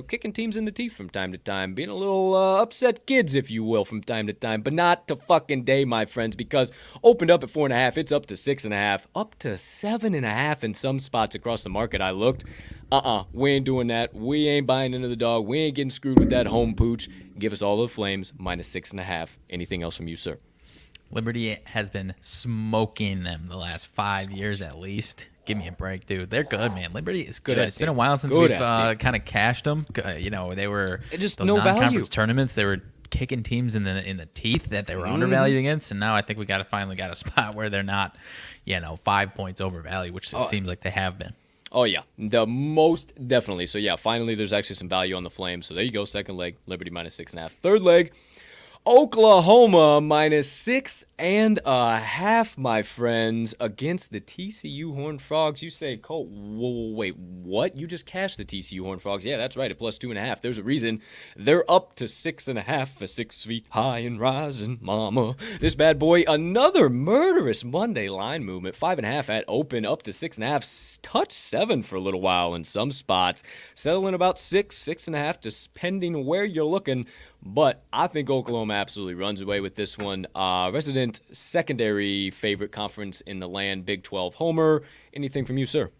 [SPEAKER 1] kicking teams in the teeth from time to time, being a little upset kids, if you will, from time to time, but not to fucking day, my friends, because opened up at 4.5, it's up to 6.5, up to 7.5 in some spots across the market. I looked. We ain't doing that. We ain't buying into the dog. We ain't getting screwed with that home pooch. Give us all the Flames, minus 6.5. Anything else from you, sir?
[SPEAKER 2] Liberty has been smoking them the last 5 years at least. Give me a break, dude. They're good, man. Liberty is good. It's been a while since we've kind of cashed them. You know, they were
[SPEAKER 1] just
[SPEAKER 2] those
[SPEAKER 1] no
[SPEAKER 2] non-conference
[SPEAKER 1] value.
[SPEAKER 2] Tournaments. They were kicking teams in the teeth that they were undervalued against, and now I think we finally got a spot where they're not, 5 points overvalued, which it seems like they have been.
[SPEAKER 1] Oh, yeah. The most definitely. So, yeah, finally there's actually some value on the Flames. So, there you go. Second leg, Liberty minus 6.5. Third leg, Oklahoma minus 6.5, my friends, against the TCU Horned Frogs. You say, Colt, wait, what? You just cashed the TCU Horned Frogs. Yeah, that's right, at plus 2.5. There's a reason they're up to 6.5 for 6 feet high and rising, mama. This bad boy, another murderous Monday line movement. 5.5 at open, up to 6.5. Touch 7 for a little while in some spots. Settling about 6.5, depending where you're looking. But I think Oklahoma absolutely runs away with this one. Resident secondary favorite conference in the land, Big 12 homer. Anything from you, sir?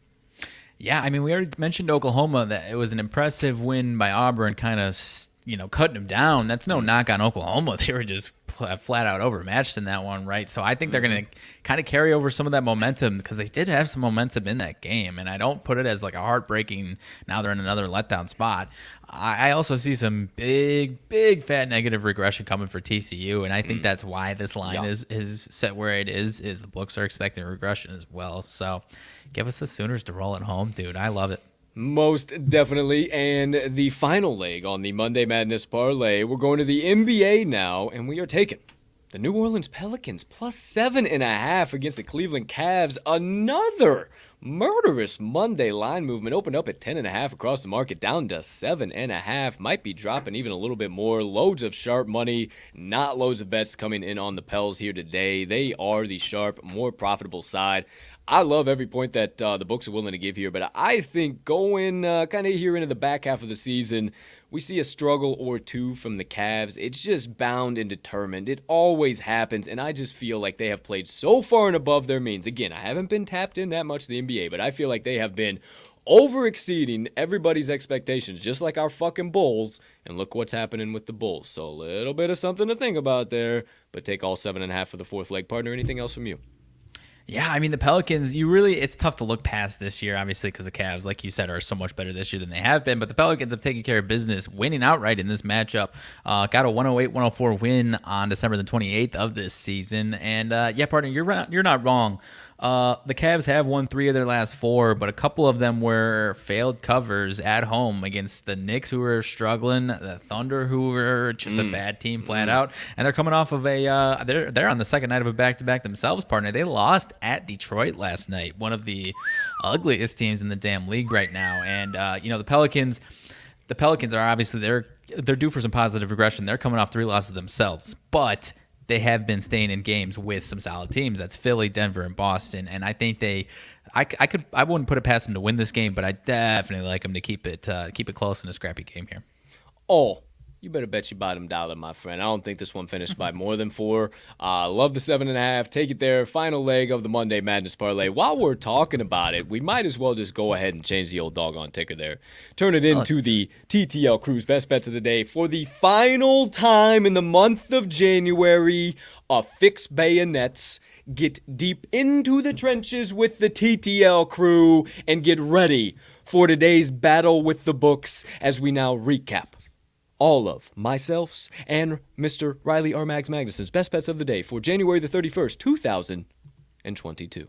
[SPEAKER 2] Yeah, I mean, we already mentioned Oklahoma, that it was an impressive win by Auburn, kind of, cutting them down. That's no knock on Oklahoma. They were just flat out overmatched in that one, right? So I think they're going to kind of carry over some of that momentum because they did have some momentum in that game. And I don't put it as like a heartbreaking, now they're in another letdown spot. I also see some big fat negative regression coming for TCU. And I think that's why this line is set where it is the books are expecting regression as well. So give us the Sooners to roll it home, dude. I love it.
[SPEAKER 1] Most definitely. And the final leg on the Monday Madness Parlay, we're going to the NBA now, and we are taking the New Orleans Pelicans plus 7.5 against the Cleveland Cavs. Another murderous Monday line movement. Opened up at 10.5 across the market, down to 7.5. Might be dropping even a little bit more. Loads of sharp money, not loads of bets coming in on the Pels here today. They are the sharp, more profitable side. I love every point that the books are willing to give here, but I think going kind of here into the back half of the season, we see a struggle or two from the Cavs. It's just bound and determined. It always happens, and I just feel like they have played so far and above their means. Again, I haven't been tapped in that much to the NBA, but I feel like they have been over-exceeding everybody's expectations, just like our fucking Bulls, and look what's happening with the Bulls. So a little bit of something to think about there, but take all 7.5 for the fourth leg. Partner, anything else from you?
[SPEAKER 2] Yeah, I mean, the Pelicans, it's tough to look past this year, obviously, because the Cavs, like you said, are so much better this year than they have been. But the Pelicans have taken care of business, winning outright in this matchup. Got a 108-104 win on December the 28th of this season. And, yeah, partner, you're not wrong. The Cavs have won 3 of their last 4, but a couple of them were failed covers at home against the Knicks, who were struggling, the Thunder, who were just a bad team flat out, and they're coming off of they're on the second night of a back-to-back themselves, partner. They lost at Detroit last night, one of the ugliest teams in the damn league right now, and the Pelicans are obviously they're due for some positive regression. They're coming off 3 losses themselves, but they have been staying in games with some solid teams. That's Philly, Denver, and Boston. And I think I wouldn't put it past them to win this game, but I definitely like them to keep it close in a scrappy game here.
[SPEAKER 1] Oh, you better bet your bottom dollar, my friend. I don't think this one finished by more than 4. Love the 7.5. Take it there. Final leg of the Monday Madness Parlay. While we're talking about it, we might as well just go ahead and change the old doggone ticker there. Turn it into the TTL Crew's Best Bets of the Day. For the final time in the month of January, affix bayonets. Get deep into the trenches with the TTL Crew and get ready for today's battle with the books as we now recap all of myself's and Mr. Riley RMags Magnuson's best bets of the day for January the 31st, 2022.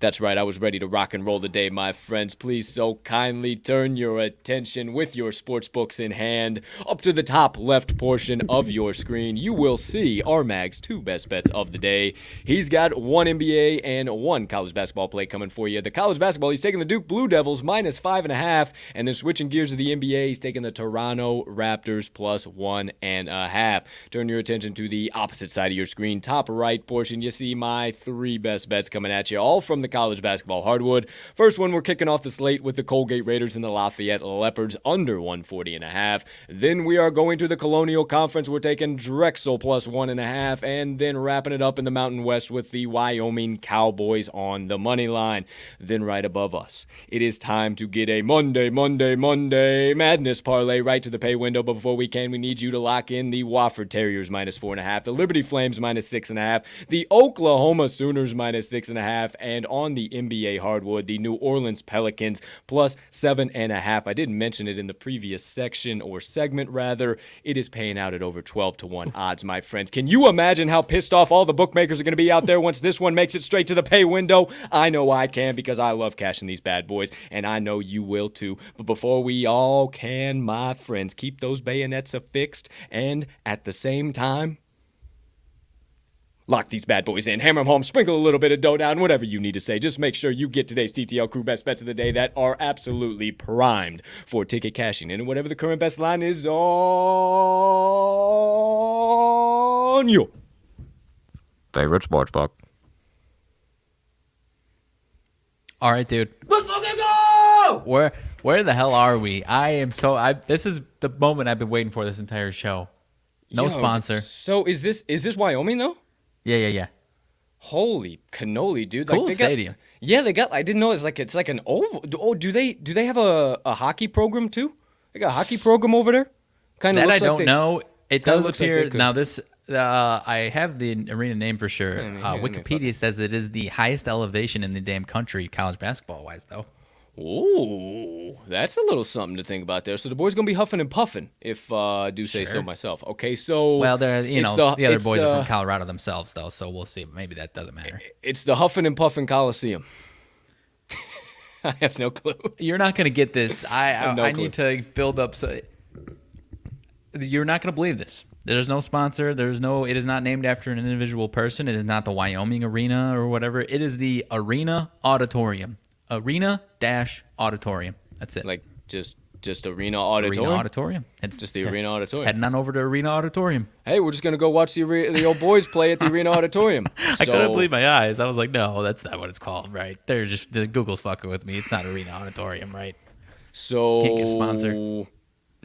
[SPEAKER 1] That's right, I was ready to rock and roll today, my friends. Please so kindly turn your attention with your sports books in hand up to the top left portion of your screen. You will see RMags' 2 best bets of the day. He's got 1 NBA and 1 college basketball play coming for you. The college basketball, he's taking the Duke Blue Devils minus 5.5, and then switching gears to the NBA, he's taking the Toronto Raptors plus 1.5. Turn your attention to the opposite side of your screen, top right portion. You see my 3 best bets coming at you, all from the college basketball hardwood. First one, we're kicking off the slate with the Colgate Raiders and the Lafayette Leopards under 140.5. Then we are going to the Colonial Conference. We're taking Drexel plus 1.5, and then wrapping it up in the Mountain West with the Wyoming Cowboys on the money line. Then right above us, it is time to get a Monday Madness Parlay right to the pay window. But before we need you to lock in the Wofford Terriers minus 4.5, the Liberty Flames minus 6.5, the Oklahoma Sooners minus 6.5, and on the NBA hardwood, the New Orleans Pelicans plus 7.5. I didn't mention it in the previous section or segment, rather. It is paying out at over 12-1 odds, my friends. Can you imagine how pissed off all the bookmakers are going to be out there once this one makes it straight to the pay window? I know I can, because I love cashing these bad boys, and I know you will too. But before we all can, my friends, keep those bayonets affixed, and at the same time, lock these bad boys in, hammer them home, sprinkle a little bit of dough down, whatever you need to say. Just make sure you get today's TTL Crew Best Bets of the Day that are absolutely primed for ticket cashing. And whatever the current best line is on your favorite sports book.
[SPEAKER 2] All right, dude. Let's fucking go! Where the hell are we? This is the moment I've been waiting for this entire show. No sponsor.
[SPEAKER 1] So is this Wyoming though?
[SPEAKER 2] Yeah.
[SPEAKER 1] Holy cannoli, dude!
[SPEAKER 2] Cool stadium.
[SPEAKER 1] They got. I didn't know it's like an oval. Oh, do they have a hockey program too? They got a hockey program over there.
[SPEAKER 2] Kind of. That I don't know. It
[SPEAKER 1] Kinda
[SPEAKER 2] does
[SPEAKER 1] looks like
[SPEAKER 2] appear
[SPEAKER 1] they could.
[SPEAKER 2] now. This I have the arena name for sure.
[SPEAKER 1] Yeah, let me
[SPEAKER 2] Wikipedia says it is the highest elevation in the damn country, college basketball wise, though.
[SPEAKER 1] Ooh, that's a little something to think about there. So the boys gonna be huffing and puffing, if I do say so
[SPEAKER 2] Sure.
[SPEAKER 1] myself. Okay, so
[SPEAKER 2] Well, they're
[SPEAKER 1] it's
[SPEAKER 2] the other
[SPEAKER 1] it's
[SPEAKER 2] boys are from Colorado themselves, though, so we'll see. Maybe that doesn't matter.
[SPEAKER 1] It's the huffing and puffing Coliseum. I have no clue.
[SPEAKER 2] You're not gonna get this.
[SPEAKER 1] have no
[SPEAKER 2] I
[SPEAKER 1] clue.
[SPEAKER 2] need to build up. So you're not gonna believe this. There's no sponsor. There's no. It is not named after an individual person. It is not the Wyoming Arena or whatever. It is the Arena Auditorium. Arena-Auditorium. That's it.
[SPEAKER 1] Like just Arena Auditorium.
[SPEAKER 2] Arena Auditorium. It's
[SPEAKER 1] Just the Arena Auditorium.
[SPEAKER 2] Heading on over to Arena Auditorium.
[SPEAKER 1] Hey, we're just gonna go watch the old boys play at the Arena Auditorium.
[SPEAKER 2] I couldn't believe my eyes. I was like, no, that's not what it's called, right? They're just Google's fucking with me. It's not Arena Auditorium, right?
[SPEAKER 1] So
[SPEAKER 2] Can't get a sponsor.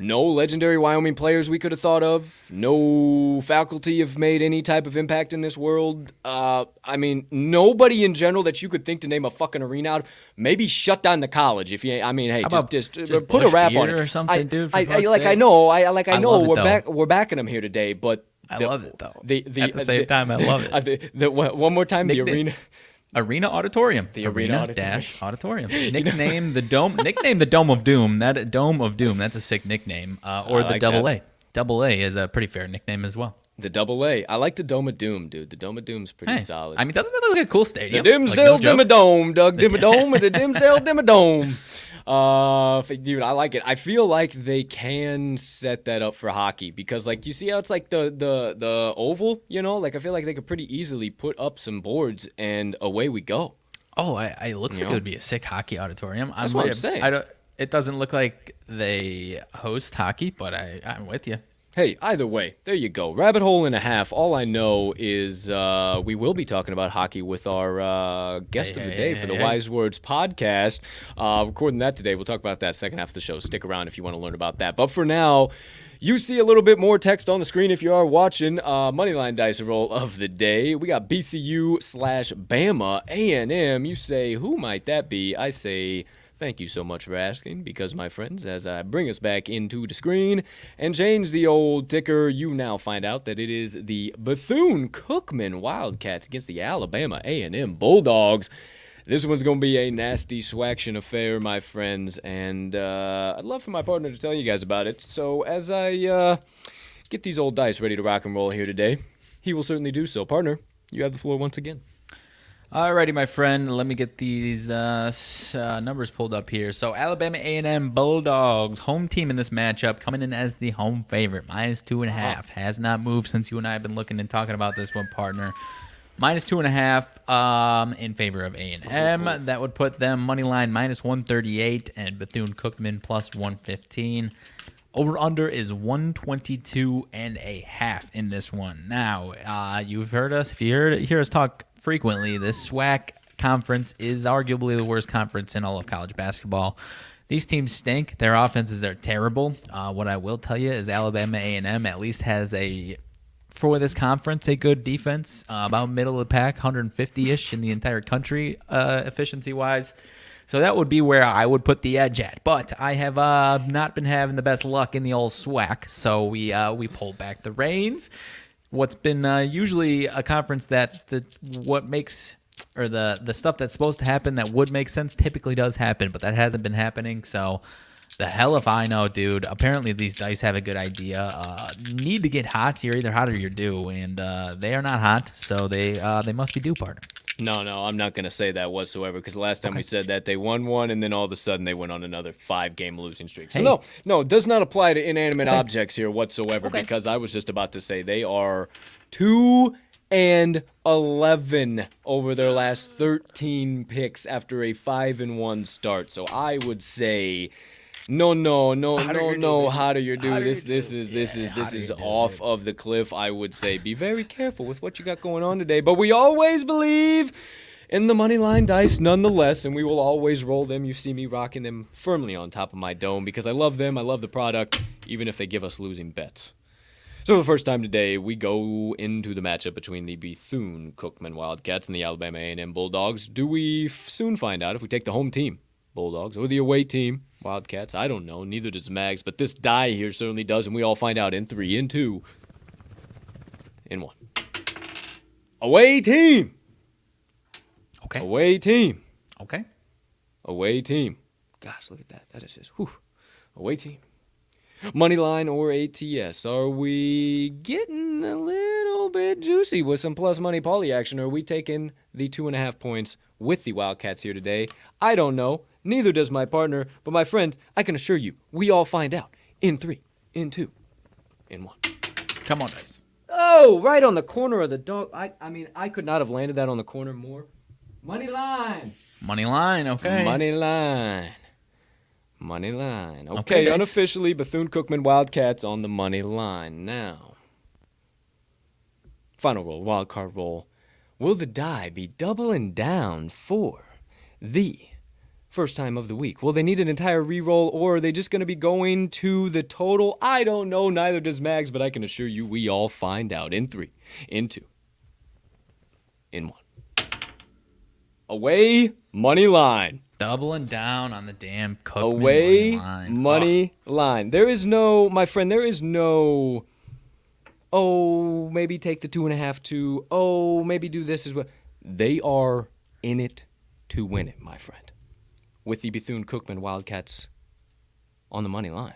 [SPEAKER 1] No legendary Wyoming players we could have thought of. No faculty have made any type of impact in this world. I mean, nobody in general that you could think to name a fucking arena out. Maybe shut down the college if you. I mean, hey, just put
[SPEAKER 2] Busch
[SPEAKER 1] a rap
[SPEAKER 2] beer
[SPEAKER 1] on it
[SPEAKER 2] or something, dude. For
[SPEAKER 1] I
[SPEAKER 2] fuck's
[SPEAKER 1] like
[SPEAKER 2] sake.
[SPEAKER 1] I know
[SPEAKER 2] love it,
[SPEAKER 1] we're backing them here today, but
[SPEAKER 2] I love it though.
[SPEAKER 1] At
[SPEAKER 2] the same time, I love it.
[SPEAKER 1] One more time, the
[SPEAKER 2] Nickname-
[SPEAKER 1] arena.
[SPEAKER 2] Arena Auditorium.
[SPEAKER 1] The Arena Auditorium.
[SPEAKER 2] Nickname the Dome. Nickname the Dome of Doom. That Dome of Doom. That's a sick nickname. Or the
[SPEAKER 1] like
[SPEAKER 2] Double
[SPEAKER 1] that.
[SPEAKER 2] A. Double A is a pretty fair nickname as well.
[SPEAKER 1] The Double A. I like the Dome of Doom, dude. The Dome of Doom's pretty
[SPEAKER 2] Hey,
[SPEAKER 1] solid.
[SPEAKER 2] I mean, doesn't that look like a cool
[SPEAKER 1] The
[SPEAKER 2] stadium?
[SPEAKER 1] Dimsdale
[SPEAKER 2] Like, no joke.
[SPEAKER 1] Dimmadome, Doug Dimmadome, the Dimsdale Dimmadome. Dude, I like it. I feel like they can set that up for hockey because, like, you see how it's like the oval, you know? Like, I feel like they could pretty easily put up some boards and away we go.
[SPEAKER 2] Oh, it looks like it would be a sick hockey auditorium.
[SPEAKER 1] That's what I'm saying.
[SPEAKER 2] It doesn't look like they host hockey, but I'm with you.
[SPEAKER 1] Hey, either way, there you go. Rabbit hole and a half. All I know is we will be talking about hockey with our guest of the day for the Wise Words podcast. Recording that today. We'll talk about that second half of the show. Stick around if you want to learn about that. But for now, you see a little bit more text on the screen if you are watching. Moneyline Dice roll of the day. We got BCU/Bama A&M. You say, who might that be? I say, thank you so much for asking, because, my friends, as I bring us back into the screen and change the old ticker, you now find out that it is the Bethune-Cookman Wildcats against the Alabama A&M Bulldogs. This one's going to be a nasty swaction affair, my friends, and I'd love for my partner to tell you guys about it. So as I get these old dice ready to rock and roll here today, he will certainly do so. Partner, you have the floor once again.
[SPEAKER 2] Alrighty, my friend. Let me get these numbers pulled up here. So Alabama A&M Bulldogs, home team in this matchup, coming in as the home favorite, -2.5. Has not moved since you and I have been looking and talking about this one, partner. -2.5 in favor of A&M. That would put them money line -138 and Bethune-Cookman +115. Over-under is 122.5 in this one. Now, you've heard us. If you hear us talk frequently, this SWAC conference is arguably the worst conference in all of college basketball. These teams stink. Their offenses are terrible. What I will tell you is Alabama A&M at least has for this conference, a good defense, about middle of the pack, 150-ish in the entire country efficiency-wise. So that would be where I would put the edge at. But I have not been having the best luck in the old SWAC, so we pulled back the reins. What's been usually a conference that what makes or the stuff that's supposed to happen that would make sense typically does happen, but that hasn't been happening. So the hell if I know, dude. Apparently these dice have a good idea. Need to get hot. You're either hot or you're due, and they are not hot, so they must be due, partner.
[SPEAKER 1] No, I'm not going to say that whatsoever, because last time we said that they won one, and then all of a sudden they went on another 5-game losing streak. So no, it does not apply to inanimate objects here whatsoever, because I was just about to say they are 2-11 over their last 13 picks after a 5-1 start. So I would say no, hotter your dude. This is off of the cliff. I would say be very careful with what you got going on today. But we always believe in the Moneyline Dice nonetheless, and we will always roll them. You see me rocking them firmly on top of my dome because I love them. I love the product, even if they give us losing bets. So for the first time today, we go into the matchup between the Bethune-Cookman Wildcats and the Alabama A&M Bulldogs. Do we soon find out if we take the home team, Bulldogs, or the away team, Wildcats. I don't know. Neither does Mags, but this die here certainly does, and we all find out in 3, in 2, in 1. Away team.
[SPEAKER 2] Okay.
[SPEAKER 1] Away team.
[SPEAKER 2] Okay.
[SPEAKER 1] Away team. Gosh, look at that. That is just, whew. Away team. Moneyline or ATS. Are we getting a little bit juicy with some plus money parlay action, or are we taking the 2.5 points with the Wildcats here today? I don't know. Neither does my partner. But my friends, I can assure you, we all find out in 3, in 2, in 1.
[SPEAKER 2] Come on, Dice.
[SPEAKER 1] Oh, right on the corner of the dog. I mean, I could not have landed that on the corner more. Moneyline.
[SPEAKER 2] Money line, okay.
[SPEAKER 1] Moneyline. Moneyline.
[SPEAKER 2] Okay,
[SPEAKER 1] Okay,
[SPEAKER 2] Dice.
[SPEAKER 1] unofficially, Bethune-Cookman Wildcats on the money line. Now, final roll, wild card roll. Will the die be doubling down for the first time of the week? Will they need an entire re-roll, or are they just going to be going to the total? I don't know. Neither does Mags, but I can assure you we all find out in 3, in 2, in 1. Away, money line.
[SPEAKER 2] Doubling down on the damn Cookman
[SPEAKER 1] Away,
[SPEAKER 2] money line.
[SPEAKER 1] money line. There is no, my friend, there is no, oh, maybe take the 2.5 to, oh, maybe do this as well. They are in it to win it, my friend, with the Bethune-Cookman Wildcats on the money line.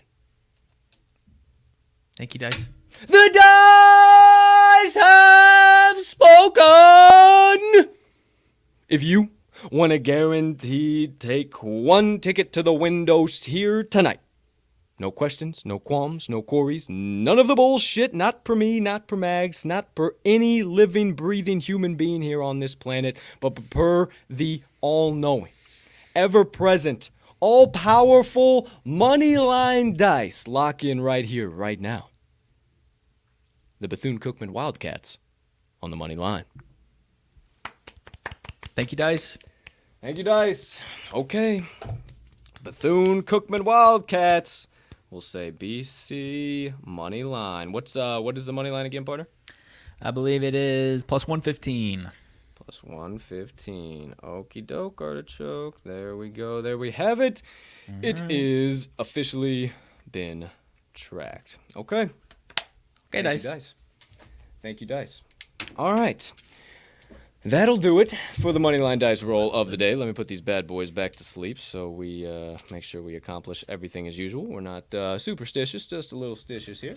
[SPEAKER 2] Thank you, Dice.
[SPEAKER 1] The dice have spoken! If you want to guaranteed take one ticket to the windows here tonight, no questions, no qualms, no queries, none of the bullshit, not per me, not per Mags, not per any living, breathing human being here on this planet, but per the all-knowing, ever-present, all-powerful Moneyline Dice. Lock in right here, right now. The Bethune-Cookman Wildcats on the money line.
[SPEAKER 2] Thank you, Dice.
[SPEAKER 1] Thank you, Dice. Okay. Bethune-Cookman Wildcats. We'll say BC money line. What is the money line again, partner?
[SPEAKER 2] I believe it is plus 115.
[SPEAKER 1] Plus 115. Okie doke, artichoke. There we go. There we have it. It is officially been tracked. Okay.
[SPEAKER 2] Okay,
[SPEAKER 1] Thank
[SPEAKER 2] Dice.
[SPEAKER 1] you, Dice. Thank you, Dice. All right. That'll do it for the Moneyline Dice roll of the day. Let me put these bad boys back to sleep so we make sure we accomplish everything as usual. We're not superstitious, just a little stitious here.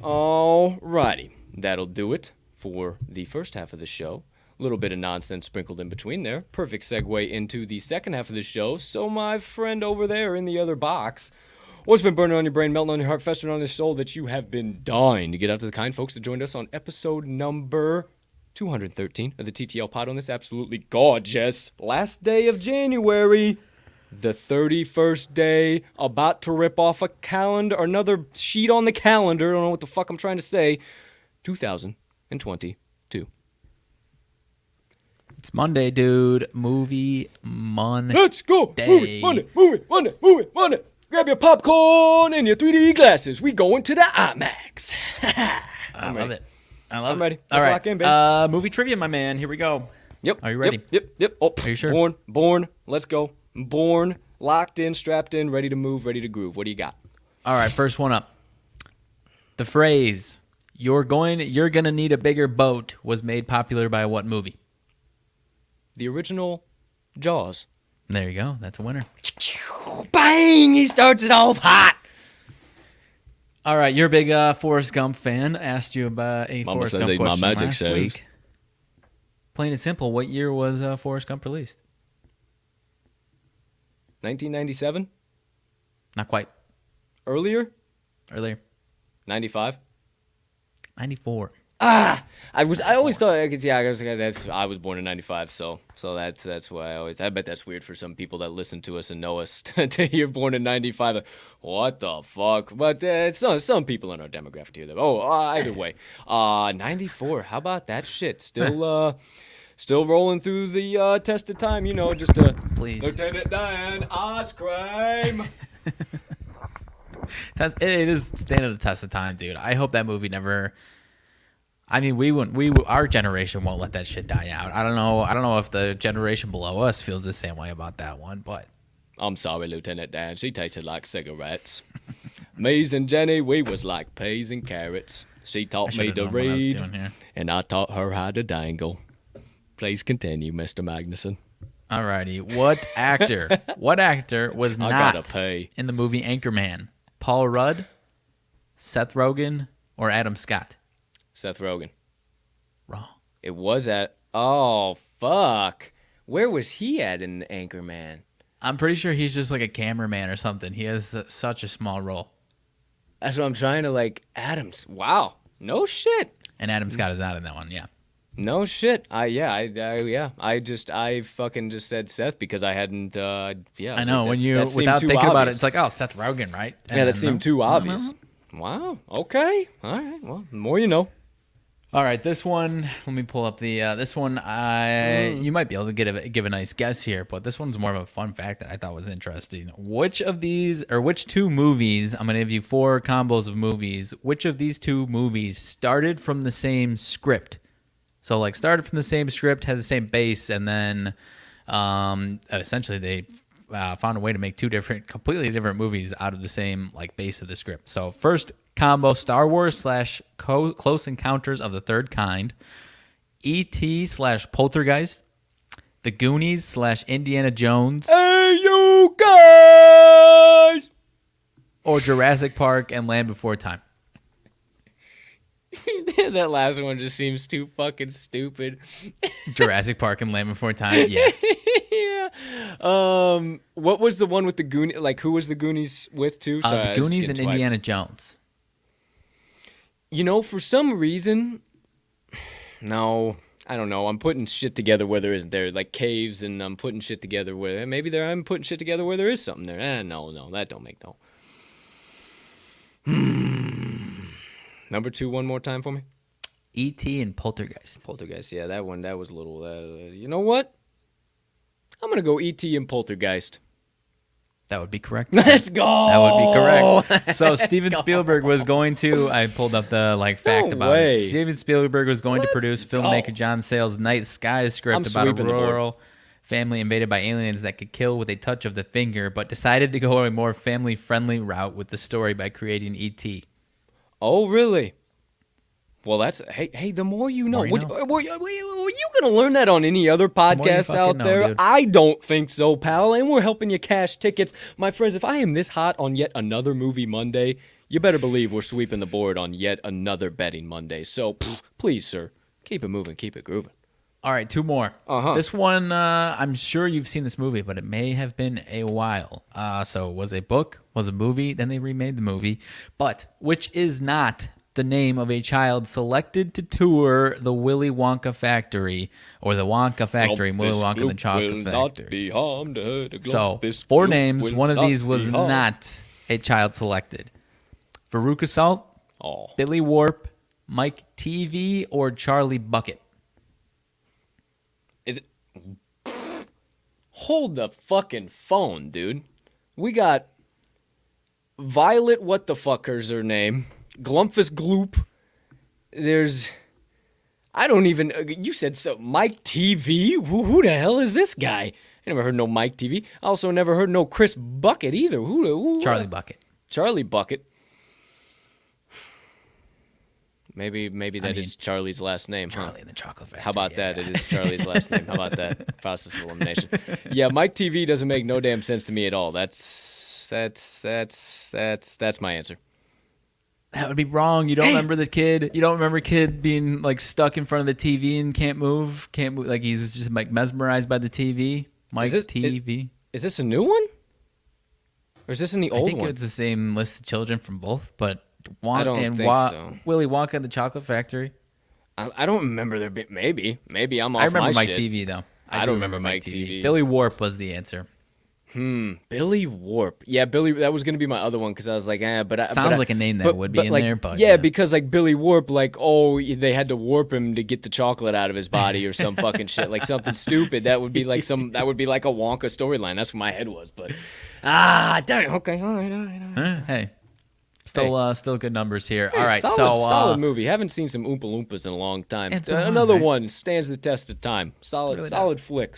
[SPEAKER 1] All righty. That'll do it for the first half of the show. A little bit of nonsense sprinkled in between there. Perfect segue into the second half of the show. So my friend over there in the other box, what's been burning on your brain, melting on your heart, festering on your soul that you have been dying to get out to the kind folks that joined us on episode number 213 of the TTL pod on this absolutely gorgeous last day of January, the 31st day, about to rip off a calendar, or another sheet on the calendar, I don't know what the fuck I'm trying to say, 2022.
[SPEAKER 2] It's Monday, dude. Movie Monday.
[SPEAKER 1] Let's go! Movie, Monday! Grab your popcorn and your 3D glasses. We going to the RMags.
[SPEAKER 2] I love it. I'm
[SPEAKER 1] ready.
[SPEAKER 2] All
[SPEAKER 1] Let's
[SPEAKER 2] right.
[SPEAKER 1] lock in, baby.
[SPEAKER 2] Movie trivia, my man. Here we go.
[SPEAKER 1] Yep.
[SPEAKER 2] Are you ready?
[SPEAKER 1] Yep. Oh,
[SPEAKER 2] Are you sure?
[SPEAKER 1] Born. Let's go. Born, locked in, strapped in, ready to move, ready to groove. What do you got?
[SPEAKER 2] All right, first one up. The phrase "you're gonna need a bigger boat" was made popular by what movie?
[SPEAKER 1] The original Jaws.
[SPEAKER 2] There you go. That's a winner.
[SPEAKER 1] Bang! He starts it off hot.
[SPEAKER 2] All right, you're a big Forrest Gump fan. Asked you about a
[SPEAKER 1] Mama
[SPEAKER 2] Forrest
[SPEAKER 1] says
[SPEAKER 2] Gump
[SPEAKER 1] ain't my
[SPEAKER 2] question
[SPEAKER 1] magic
[SPEAKER 2] last
[SPEAKER 1] shows.
[SPEAKER 2] week. Plain and simple, what year was Forrest Gump released?
[SPEAKER 1] 1997?
[SPEAKER 2] Not quite.
[SPEAKER 1] Earlier?
[SPEAKER 2] Earlier.
[SPEAKER 1] 95?
[SPEAKER 2] 94.
[SPEAKER 1] I always thought I could. Yeah, I was born in '95, so that's why I bet that's weird for some people that listen to us and know us to hear born in '95. What the fuck? But some people in our demographic hear that. Either way, '94. How about that shit? Still rolling through the test of time. You know, just
[SPEAKER 2] Please.
[SPEAKER 1] Lieutenant Dan ice cream.
[SPEAKER 2] It is standing the test of time, dude. I hope that movie never. I mean, our generation won't let that shit die out. I don't know if the generation below us feels the same way about that one, but
[SPEAKER 1] I'm sorry, Lieutenant Dan. She tasted like cigarettes. Me's and Jenny, we was like peas and carrots. She taught me to read, and I taught her how to dangle. Please continue, Mr. Magnuson.
[SPEAKER 2] Alrighty. What actor was not in the movie Anchorman? Paul Rudd, Seth Rogen, or Adam Scott?
[SPEAKER 1] Seth Rogen.
[SPEAKER 2] Wrong.
[SPEAKER 1] It was at... Oh, fuck. Where was he at in Anchorman?
[SPEAKER 2] I'm pretty sure he's just like a cameraman or something. He has such a small role.
[SPEAKER 1] That's what I'm trying to, like, Adams. Wow. No shit.
[SPEAKER 2] And Adam Scott is not in that one, yeah.
[SPEAKER 1] No shit. I fucking just said Seth because I hadn't,
[SPEAKER 2] I know, when you, without thinking about it, it's like, oh, Seth Rogen, right?
[SPEAKER 1] Yeah, that seemed too obvious. Wow. Okay. All right. Well, the more you know.
[SPEAKER 2] All right, this one, let me pull up the, this one, you might be able to give a nice guess here, but this one's more of a fun fact that I thought was interesting. Which two movies, I'm going to give you 4 combos of movies, which of these 2 movies started from the same script? So, like, started from the same script, had the same base, and then essentially they found a way to make 2 completely different movies out of the same, like, base of the script. So, first combo, Star Wars / Close Encounters of the Third Kind, E.T. / Poltergeist, The Goonies / Indiana Jones.
[SPEAKER 1] Hey, you guys!
[SPEAKER 2] Or Jurassic Park and Land Before Time.
[SPEAKER 1] That last one just seems too fucking stupid.
[SPEAKER 2] Jurassic Park and Land Before Time, yeah.
[SPEAKER 1] Yeah. What was the one with the Goonies? Like, who was the Goonies with, too?
[SPEAKER 2] The Goonies and Indiana Jones.
[SPEAKER 1] You know, for some reason, no, I don't know. I'm putting shit together where there isn't. There like caves, and I'm putting shit together where I'm putting shit together where there is something there. No, that don't make no. Number 2, one more time for me.
[SPEAKER 2] E.T. and Poltergeist.
[SPEAKER 1] Poltergeist, yeah, that one, that was a little. You know what? I'm gonna go E.T. and Poltergeist.
[SPEAKER 2] That would be correct.
[SPEAKER 1] Let's go.
[SPEAKER 2] That would be correct. So Steven Spielberg was going to. I pulled up the fact about it. Steven Spielberg was going to produce filmmaker John Sayles' Night Sky script about a rural family invaded by aliens that could kill with a touch of the finger, but decided to go a more family-friendly route with the story by creating E.T.
[SPEAKER 1] Oh, really? Well, that's hey. The more you know. Were you gonna learn that on any other podcast out there? Dude. I don't think so, pal. And we're helping you cash tickets, my friends. If I am this hot on yet another movie Monday, you better believe we're sweeping the board on yet another betting Monday. So please, sir, keep it moving, keep it grooving.
[SPEAKER 2] All right, 2 more. This one, I'm sure you've seen this movie, but it may have been a while. So it was a book, was a movie, then they remade the movie, but which is not the name of a child selected to tour the Willy Wonka factory or the Wonka factory, Willy Wonka and the Chocolate Factory. So 4 names. One of these was not a child selected. Veruca Salt, Billy Warp, Mike TV, or Charlie Bucket.
[SPEAKER 1] Is it? Hold the fucking phone, dude. We got Violet, what the fucker's her name? Glumpus Gloop. There's... I don't even... You said so. Mike TV? Who the hell is this guy? I never heard no Mike TV. I also never heard no Chris Bucket either. Who
[SPEAKER 2] Charlie Bucket.
[SPEAKER 1] Charlie Bucket. Maybe that is Charlie's last name.
[SPEAKER 2] Charlie and the Chocolate Factory.
[SPEAKER 1] How about that? It is Charlie's last name. How about that? Process of elimination. Yeah, Mike TV doesn't make no damn sense to me at all. That's my answer.
[SPEAKER 2] That would be wrong. You don't remember the kid? You don't remember kid being like stuck in front of the TV and can't move? Like he's just like mesmerized by the TV? Mike TV.
[SPEAKER 1] Is this a new one? Or is this in the old one?
[SPEAKER 2] I think it's the same list of children from both, but
[SPEAKER 1] I don't think so.
[SPEAKER 2] Willy Wonka and the Chocolate Factory.
[SPEAKER 1] I don't remember there. Maybe I'm off.
[SPEAKER 2] I remember
[SPEAKER 1] my
[SPEAKER 2] Mike
[SPEAKER 1] shit.
[SPEAKER 2] TV though.
[SPEAKER 1] I don't remember Mike TV.
[SPEAKER 2] Billy Warp was the answer.
[SPEAKER 1] Billy Warp. Yeah, Billy. That was gonna be my other one because I was like,
[SPEAKER 2] sounds like a name that would be in
[SPEAKER 1] like,
[SPEAKER 2] there, but
[SPEAKER 1] yeah, because like Billy Warp, like they had to warp him to get the chocolate out of his body or some fucking shit, like something stupid. That would be like a Wonka storyline. That's what my head was, but darn. Okay, all right.
[SPEAKER 2] Hey. Still good numbers here. All right,
[SPEAKER 1] solid movie. Haven't seen some Oompa Loompas in a long time. Another one stands the test of time. Solid flick.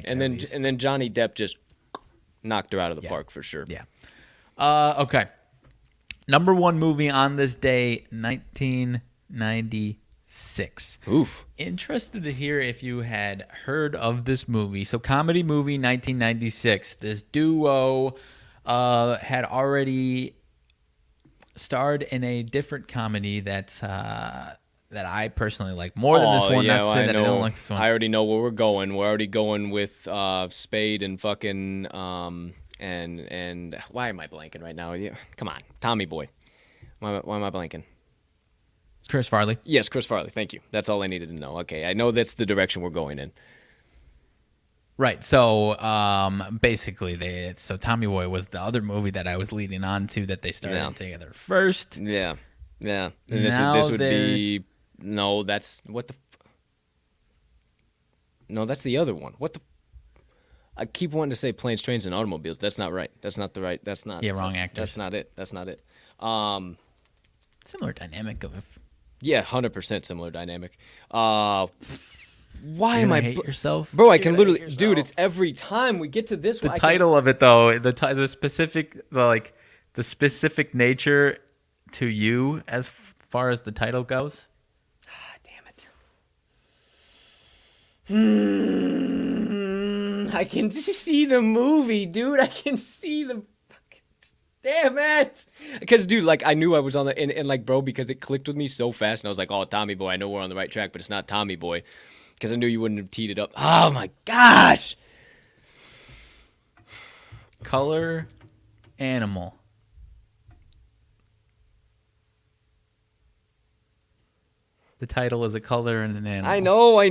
[SPEAKER 1] And then Johnny Depp just knocked her out of the park for sure.
[SPEAKER 2] Yeah. Okay. Number one movie on this day, 1996.
[SPEAKER 1] Oof.
[SPEAKER 2] Interested to hear if you had heard of this movie. So, comedy movie, 1996. This duo had already starred in a different comedy that I personally like more than this one.
[SPEAKER 1] Yeah,
[SPEAKER 2] Not to say that I don't like this one.
[SPEAKER 1] I already know where we're going. We're already going with Spade and fucking and why am I blanking right now? Yeah, come on, Tommy Boy. Why am I blanking?
[SPEAKER 2] It's Chris Farley.
[SPEAKER 1] Yes, Chris Farley. Thank you. That's all I needed to know. Okay, I know that's the direction we're going in.
[SPEAKER 2] Right. So basically, so Tommy Boy was the other movie that I was leading on to that they started together first.
[SPEAKER 1] Yeah. And
[SPEAKER 2] Now
[SPEAKER 1] this would be no. That's what the. No, that's the other one. What the. I keep wanting to say planes, trains, and automobiles. That's not right. That's not the right. That's not.
[SPEAKER 2] Yeah, wrong actors.
[SPEAKER 1] That's not it.
[SPEAKER 2] Similar dynamic of.
[SPEAKER 1] Yeah, 100% similar dynamic. Why
[SPEAKER 2] Am
[SPEAKER 1] am I
[SPEAKER 2] hate yourself,
[SPEAKER 1] bro? I can literally, dude. It's every time we get to this.
[SPEAKER 2] The title of it, though, the specific nature to you as far as the title goes.
[SPEAKER 1] Damn it. I can just see the movie, dude. I can see the. Damn it. Because, dude, like, I knew I was on the. And like, bro, because it clicked with me so fast. And I was like, oh, Tommy Boy. I know we're on the right track, but it's not Tommy Boy. Because I knew you wouldn't have teed it up. Oh, my gosh.
[SPEAKER 2] Color, animal. The title is a color and an animal.
[SPEAKER 1] I know. I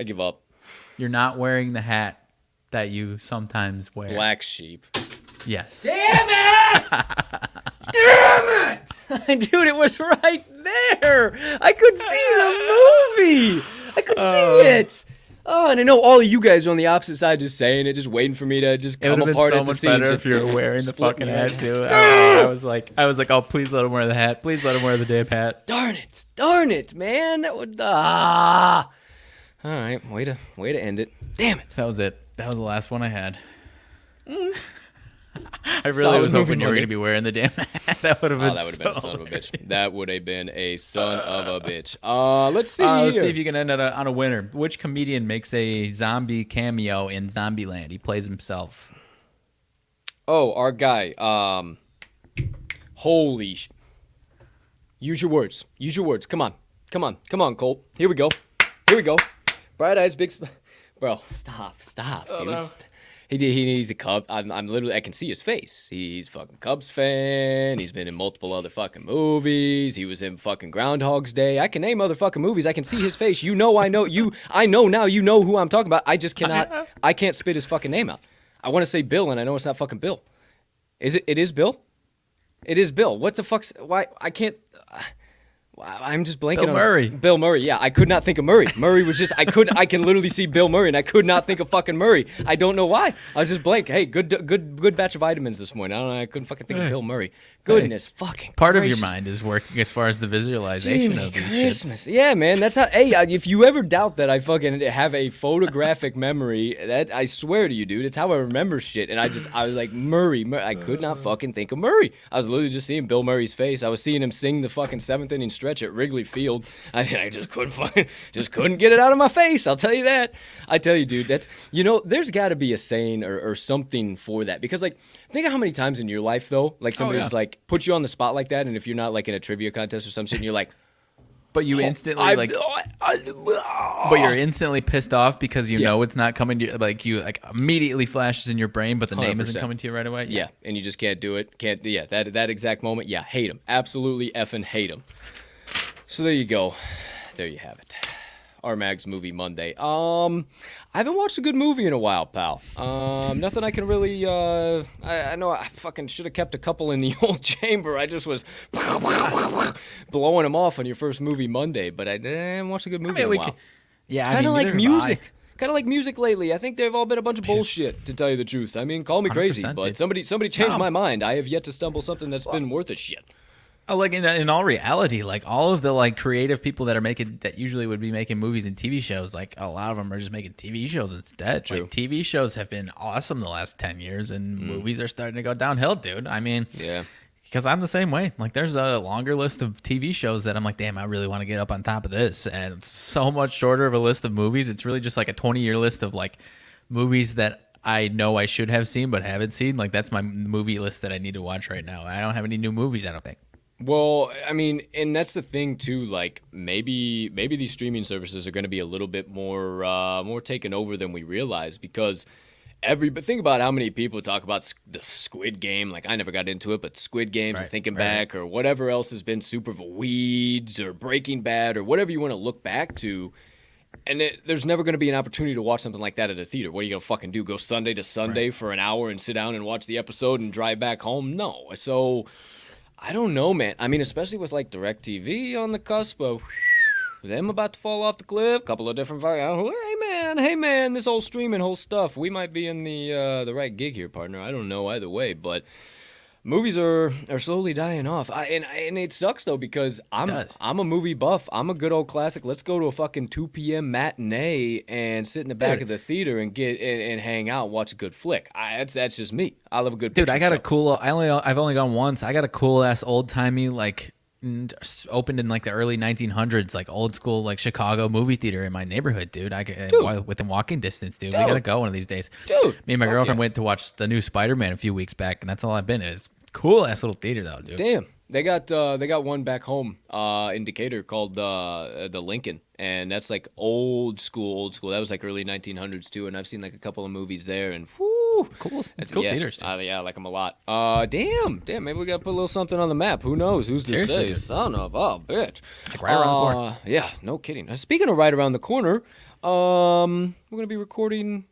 [SPEAKER 1] give up.
[SPEAKER 2] You're not wearing the hat that you sometimes wear.
[SPEAKER 1] Black sheep.
[SPEAKER 2] Yes.
[SPEAKER 1] Damn it! Damn it! Dude, it was right there. I could see the movie. I could see it. Oh, and I know all of you guys are on the opposite side, just saying it, just waiting for me to just come apart at the seams.
[SPEAKER 2] It would have been so much better if you were wearing the fucking hat too. I was like, oh, please let him wear the hat. Please let him wear the damn hat.
[SPEAKER 1] Darn it, man. That would. All right, way to end it. Damn it.
[SPEAKER 2] That was it. That was the last one I had. I really was hoping you were going to be wearing the damn hat. That would have been.
[SPEAKER 1] That would have been a son of a bitch. That would have been a son of a bitch. Let's see.
[SPEAKER 2] Let's see if you can end on a winner. Which comedian makes a zombie cameo in Zombieland? He plays himself.
[SPEAKER 1] Oh, our guy. Holy. Use your words. Come on, Colt. Here we go. Bright eyes, big. Bro, stop, dude.
[SPEAKER 2] No.
[SPEAKER 1] He needs a Cub. I'm literally. I can see his face. He's fucking Cubs fan. He's been in multiple other fucking movies. He was in fucking Groundhog's Day. I can name other fucking movies. I can see his face. I know now. You know who I'm talking about. I just cannot. I can't spit his fucking name out. I want to say Bill, and I know it's not fucking Bill. Is it? It is Bill. It is Bill. What the fuck's? Why I can't. I'm just blanking. Bill Murray. Yeah, I could not think of Murray. Murray was just. I can literally see Bill Murray, and I could not think of fucking Murray. I don't know why. I was just blank. Hey, good batch of vitamins this morning. I don't know. I couldn't fucking think of Bill Murray. Goodness fucking.
[SPEAKER 2] Part
[SPEAKER 1] gracious.
[SPEAKER 2] of your mind is working as far as the visualization of these
[SPEAKER 1] Christmas.
[SPEAKER 2] shits.
[SPEAKER 1] Yeah, man. That's how. Hey, if you ever doubt that I fucking have a photographic memory, that I swear to you, dude, it's how I remember shit. And I was like Murray. I could not fucking think of Murray. I was literally just seeing Bill Murray's face. I was seeing him sing the fucking 7th inning stretch at Wrigley Field. I just couldn't get it out of my face. I'll tell you that. I tell you, dude, that's, there's got to be a saying or something for that, because like, think of how many times in your life though, like somebody's like put you on the spot like that, and if you're not like in a trivia contest or some shit, and you're like,
[SPEAKER 2] but you instantly but you're instantly pissed off because you know it's not coming to you. Like you immediately flashes in your brain, but the name isn't coming to you right away.
[SPEAKER 1] Yeah, and you just can't do it. That exact moment. Yeah, hate him. Absolutely effing hate him. So there you go. There you have it. RMags movie Monday. I haven't watched a good movie in a while, pal. Nothing I can really. I know I fucking should have kept a couple in the old chamber. I just was blowing them off on your first movie Monday, but I didn't watch a good movie in a while. Kind of like music. Kind of like music lately. I think they've all been a bunch of bullshit, to tell you the truth. I mean, call me crazy, but somebody changed my mind. I have yet to stumble something that's been worth a shit.
[SPEAKER 2] Like in all reality, like all of the like creative people that usually would be making movies and TV shows, like a lot of them are just making TV shows instead.
[SPEAKER 1] True.
[SPEAKER 2] Like TV shows have been awesome the last 10 years, and movies are starting to go downhill, dude. I mean,
[SPEAKER 1] Yeah.
[SPEAKER 2] because I'm the same way. Like there's a longer list of TV shows that I'm like, damn, I really want to get up on top of this, and it's so much shorter of a list of movies. It's really just like a 20-year list of like movies that I know I should have seen but haven't seen. Like that's my movie list that I need to watch right now. I don't have any new movies, I don't think.
[SPEAKER 1] Well, I mean, and that's the thing too. Like maybe these streaming services are going to be a little bit more taken over than we realize, because but think about how many people talk about the Squid Game. Like I never got into it, but Squid Games,
[SPEAKER 2] Right,
[SPEAKER 1] and Thinking
[SPEAKER 2] right.
[SPEAKER 1] Back, or whatever else has been Super Weeds or Breaking Bad or whatever you want to look back to. And there's never going to be an opportunity to watch something like that at a theater. What are you going to fucking do? Go Sunday to Sunday for an hour and sit down and watch the episode and drive back home? No. So I don't know, man. I mean, especially with like DirecTV on the cusp of them about to fall off the cliff. Couple of different variants. Hey man, this whole streaming, whole stuff. We might be in the right gig here, partner. I don't know either way, but movies are slowly dying off. And it sucks though, because I'm a movie buff. I'm a good old classic. Let's go to a fucking 2 p.m. matinee and sit in the back of the theater and get and hang out, watch a good flick. That's just me. I love a good.
[SPEAKER 2] Dude, I got
[SPEAKER 1] show.
[SPEAKER 2] a cool. I've only gone once. I got a cool ass old timey like opened in like the early 1900s, like old school like Chicago movie theater in my neighborhood, dude. Within walking distance, dude. We gotta go one of these days.
[SPEAKER 1] Dude,
[SPEAKER 2] me and my girlfriend went to watch the new Spider-Man a few weeks back, and that's all I've been. It's cool ass little theater though, dude.
[SPEAKER 1] Damn. They got one back home in Decatur called the Lincoln, and that's like old school. That was like early 1900s too, and I've seen like a couple of movies there, and whoo,
[SPEAKER 2] Cool theaters, dude.
[SPEAKER 1] yeah, I like them a lot. Damn, maybe we gotta put a little something on the map. Who knows? Who's to
[SPEAKER 2] Seriously,
[SPEAKER 1] say?
[SPEAKER 2] dude.
[SPEAKER 1] Son of a bitch.
[SPEAKER 2] Like right around the corner.
[SPEAKER 1] Yeah, no kidding. Speaking of right around the corner, we're gonna be recording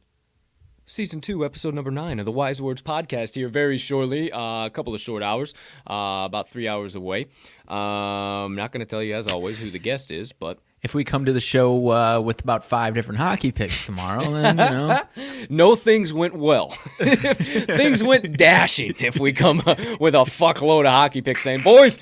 [SPEAKER 1] Season 2, episode number 9 of the Wise Words podcast here very shortly. A couple of short hours, about 3 hours away. I'm not going to tell you, as always, who the guest is, but
[SPEAKER 2] If we come to the show with about 5 different hockey picks tomorrow, then, you know.
[SPEAKER 1] no, things went well. Things went dashing if we come with a fuckload of hockey picks saying, boys,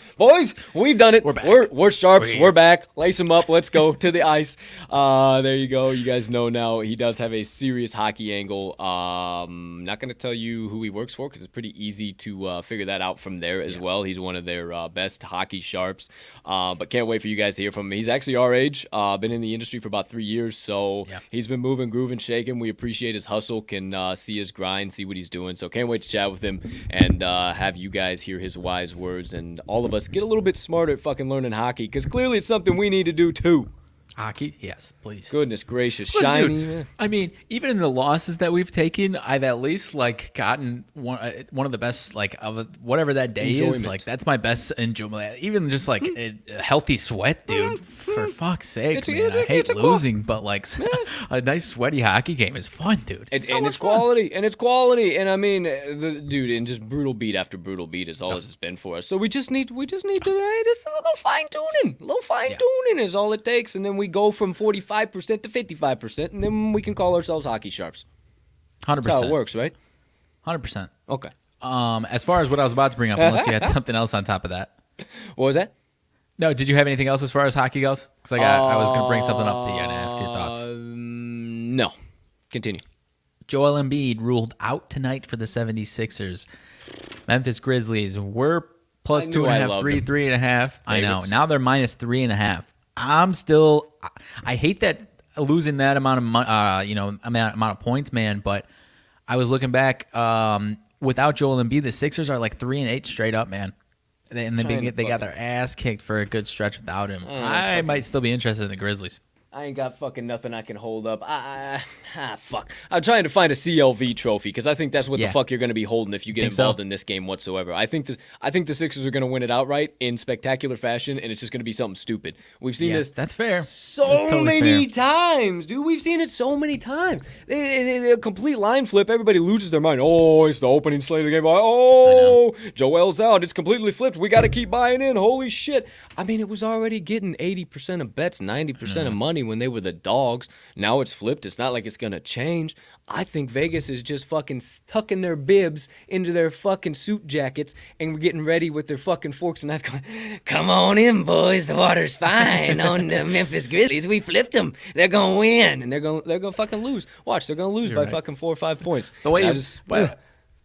[SPEAKER 1] we've done it.
[SPEAKER 2] We're back.
[SPEAKER 1] We're sharps.
[SPEAKER 2] We're
[SPEAKER 1] We're back. Lace them up. Let's go to the ice. There you go. You guys know now he does have a serious hockey angle. Not going to tell you who he works for because it's pretty easy to figure that out from there as well. He's one of their best hockey sharps. But can't wait for you guys to hear from him. He's actually our age. Been in the industry for about 3 years, so he's been moving, grooving, shaking. We appreciate his hustle, can see his grind, see what he's doing. So can't wait to chat with him and have you guys hear his wise words and all of us get a little bit smarter at fucking learning hockey, because clearly it's something we need to do too.
[SPEAKER 2] Hockey? Yes, please.
[SPEAKER 1] Goodness gracious.
[SPEAKER 2] Listen,
[SPEAKER 1] Shiny.
[SPEAKER 2] dude, I mean, even in the losses that we've taken, I've at least like gotten one of the best like of whatever that day
[SPEAKER 1] Enjoyment.
[SPEAKER 2] is. Like that's my best enjoyment. Even just like a healthy sweat, dude. For fuck's sake, man. I hate losing, but like a nice sweaty hockey game is fun, dude.
[SPEAKER 1] And it's quality. And it's quality. And I mean, dude, and just brutal beat after brutal beat is all it's been for us. So we just need to just a little fine tuning. A little fine tuning is all it takes. And then we go from 45% to 55%, and then we can call ourselves hockey sharps.
[SPEAKER 2] 100%.
[SPEAKER 1] That's how it works, right?
[SPEAKER 2] 100%.
[SPEAKER 1] Okay.
[SPEAKER 2] As far as what I was about to bring up, unless you had something else on top of that.
[SPEAKER 1] What was that?
[SPEAKER 2] No, did you have anything else as far as hockey goes? Because I was going to bring something up to you and ask your thoughts.
[SPEAKER 1] No. Continue.
[SPEAKER 2] Joel Embiid ruled out tonight for the 76ers. Memphis Grizzlies were plus 2.5, 3.5. I know. Now they're minus 3.5. I hate that losing that amount of amount of points, man. But I was looking back. Without Joel Embiid, the Sixers are like 3-8 straight up, man. And they got their ass kicked for a good stretch without him. I might still be interested in the Grizzlies.
[SPEAKER 1] I ain't got fucking nothing I can hold up. Fuck. I'm trying to find a CLV trophy because I think that's what the fuck you're going to be holding if you get involved in this game whatsoever. I think the Sixers are going to win it outright in spectacular fashion, and it's just going to be something stupid. We've seen this.
[SPEAKER 2] That's fair.
[SPEAKER 1] So many times, dude. We've seen it so many times. A complete line flip. Everybody loses their mind. Oh, it's the opening slate of the game. Oh, Joel's out. It's completely flipped. We got to keep buying in. Holy shit. I mean, it was already getting 80% of bets, 90% of money when they were the dogs. Now it's flipped. It's not like it's going to change. I think Vegas is just fucking tucking their bibs into their fucking suit jackets and getting ready with their fucking forks and knives going, come on in, boys. The water's fine on the Memphis Grizzlies. We flipped them. They're going to win. And they're going to fucking lose. Watch, they're going to lose by fucking 4 or 5 points.
[SPEAKER 2] The way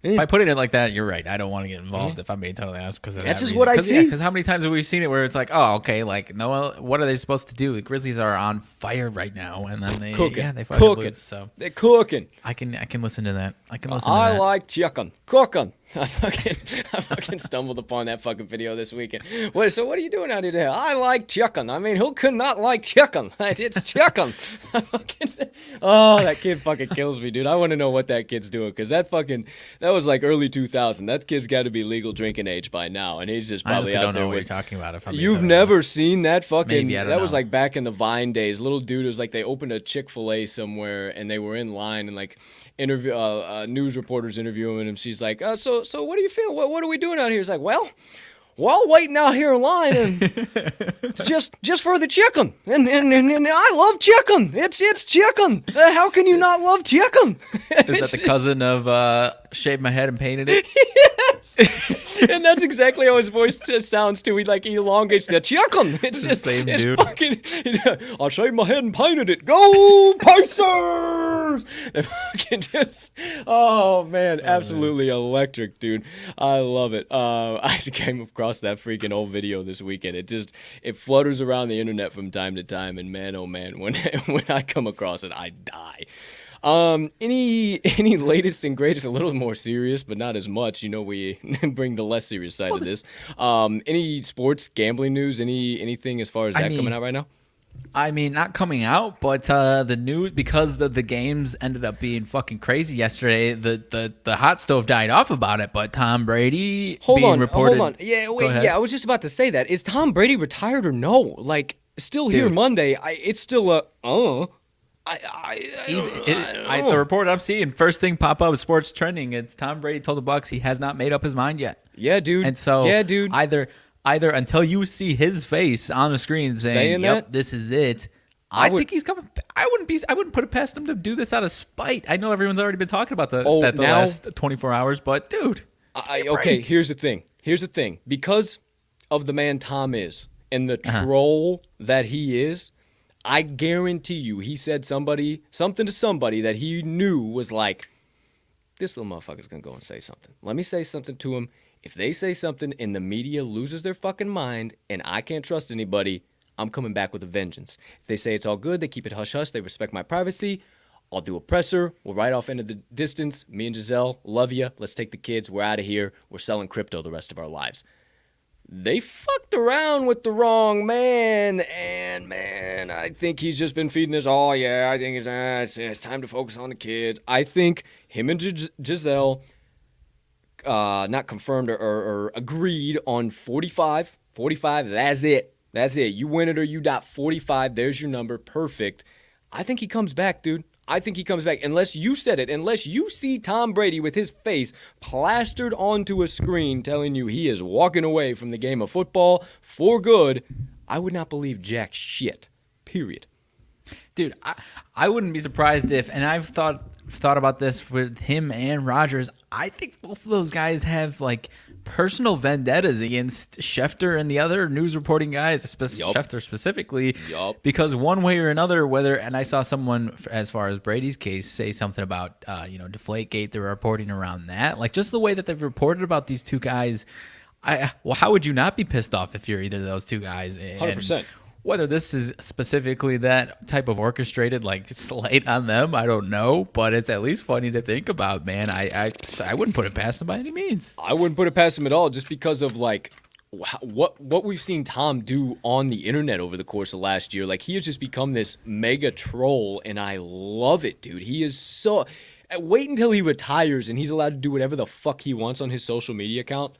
[SPEAKER 2] by putting it like that, you're right. I don't want to get involved if I'm being totally honest because
[SPEAKER 1] that's just what I see.
[SPEAKER 2] Because how many times have we seen it where it's like, oh, okay, like no, what are they supposed to do? The Grizzlies are on fire right now, and then they fucking lose. So
[SPEAKER 1] they're cooking.
[SPEAKER 2] I can listen to that. I can listen. I
[SPEAKER 1] like chicken cooking. I fucking stumbled upon that fucking video this weekend. So what are you doing out here today? I like chicken. I mean, who could not like chicken? It's chicken. That kid fucking kills me, dude. I want to know what that kid's doing because that was like early 2000. That kid's got to be legal drinking age by now, and he's just probably
[SPEAKER 2] out there. I don't know
[SPEAKER 1] what
[SPEAKER 2] you're talking about. If
[SPEAKER 1] you've never seen that fucking,
[SPEAKER 2] maybe, I don't know.
[SPEAKER 1] Was like back in the Vine days. Little dude was like they opened a Chick-fil-A somewhere, and they were in line and like news reporters interviewing him. She's like, so what do you feel? What are we doing out here? He's like, well, waiting out here in line, and it's just for the chicken, and I love chicken. It's chicken. How can you not love chicken?
[SPEAKER 2] Is that the cousin of shaved my head and painted it?
[SPEAKER 1] Yes. And that's exactly how his voice sounds too. He like elongates the chicken. It's just
[SPEAKER 2] the same
[SPEAKER 1] it's
[SPEAKER 2] dude.
[SPEAKER 1] Fucking, I shaved my head and painted it. Go Pacers! They fucking just, oh man, absolutely electric, dude. I love it. I came across that freaking old video this weekend. It flutters around the internet from time to time, and man, oh man, when I come across it, I die. Any latest and greatest, a little more serious, but not as much. We bring the less serious side of this. Any sports gambling news? Anything as far as coming out right now?
[SPEAKER 2] I mean, not coming out, but the news, because the games ended up being fucking crazy yesterday. The hot stove died off about it, but Tom Brady reported.
[SPEAKER 1] Hold on. Yeah, wait. Yeah, I was just about to say that. Is Tom Brady retired or no? Like, still here Monday? It's still a
[SPEAKER 2] the report I'm seeing, first thing pop up, sports trending. It's Tom Brady told the Bucs he has not made up his mind yet.
[SPEAKER 1] Yeah, dude.
[SPEAKER 2] And so, either until you see his face on the screen saying yep,
[SPEAKER 1] that,
[SPEAKER 2] this is it. I think he's coming. I wouldn't put it past him to do this out of spite. I know everyone's already been talking about the last 24 hours, but dude.
[SPEAKER 1] Okay, here's the thing. Because of the man Tom is and the troll that he is, I guarantee you he said something to somebody that he knew was like, this little motherfucker's going to go and say something. Let me say something to him. If they say something and the media loses their fucking mind and I can't trust anybody, I'm coming back with a vengeance. If they say it's all good, they keep it hush-hush, they respect my privacy, I'll do a presser. We'll ride off into the distance. Me and Giselle, love you. Let's take the kids. We're out of here. We're selling crypto the rest of our lives. They fucked around with the wrong man, and man, I think he's just been feeding this. Oh yeah, I think it's time to focus on the kids. I think him and Giselle, not confirmed or agreed on 45. 45. That's it. You win it or you die. 45. There's your number. Perfect. I think he comes back, dude. I think he comes back. Unless you said it, unless you see Tom Brady with his face plastered onto a screen telling you he is walking away from the game of football for good, I would not believe jack shit. Period.
[SPEAKER 2] Dude, I wouldn't be surprised if, and I've thought about this with him and Rodgers, I think both of those guys have like personal vendettas against Schefter and the other news reporting guys, Schefter specifically, because one way or another, and I saw someone, as far as Brady's case, say something about, Deflategate, they're reporting around that. Like, just the way that they've reported about these two guys, how would you not be pissed off if you're either of those two guys?
[SPEAKER 1] 100%.
[SPEAKER 2] Whether this is specifically that type of orchestrated, like, slate on them, I don't know, but it's at least funny to think about, man. I wouldn't put it past them by any means.
[SPEAKER 1] I wouldn't put it past them at all, just because of, like, what we've seen Tom do on the internet over the course of last year. Like, he has just become this mega troll, and I love it, dude. He is so... Wait until he retires and he's allowed to do whatever the fuck he wants on his social media account.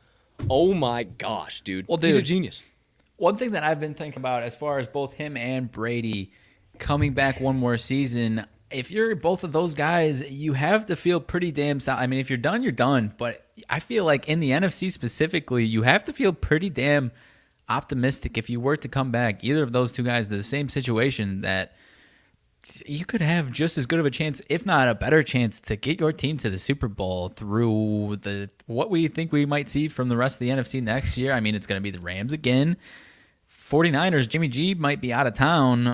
[SPEAKER 1] Oh, my gosh, dude.
[SPEAKER 2] Well, dude,
[SPEAKER 1] he's a genius.
[SPEAKER 2] One thing that I've been thinking about as far as both him and Brady coming back one more season, if you're both of those guys, you have to feel pretty damn solid. I mean, if you're done, you're done. But I feel like in the NFC specifically, you have to feel pretty damn optimistic if you were to come back, either of those two guys, to the same situation, that you could have just as good of a chance, if not a better chance, to get your team to the Super Bowl through what we think we might see from the rest of the NFC next year. I mean, it's going to be the Rams again. 49ers, Jimmy G might be out of town.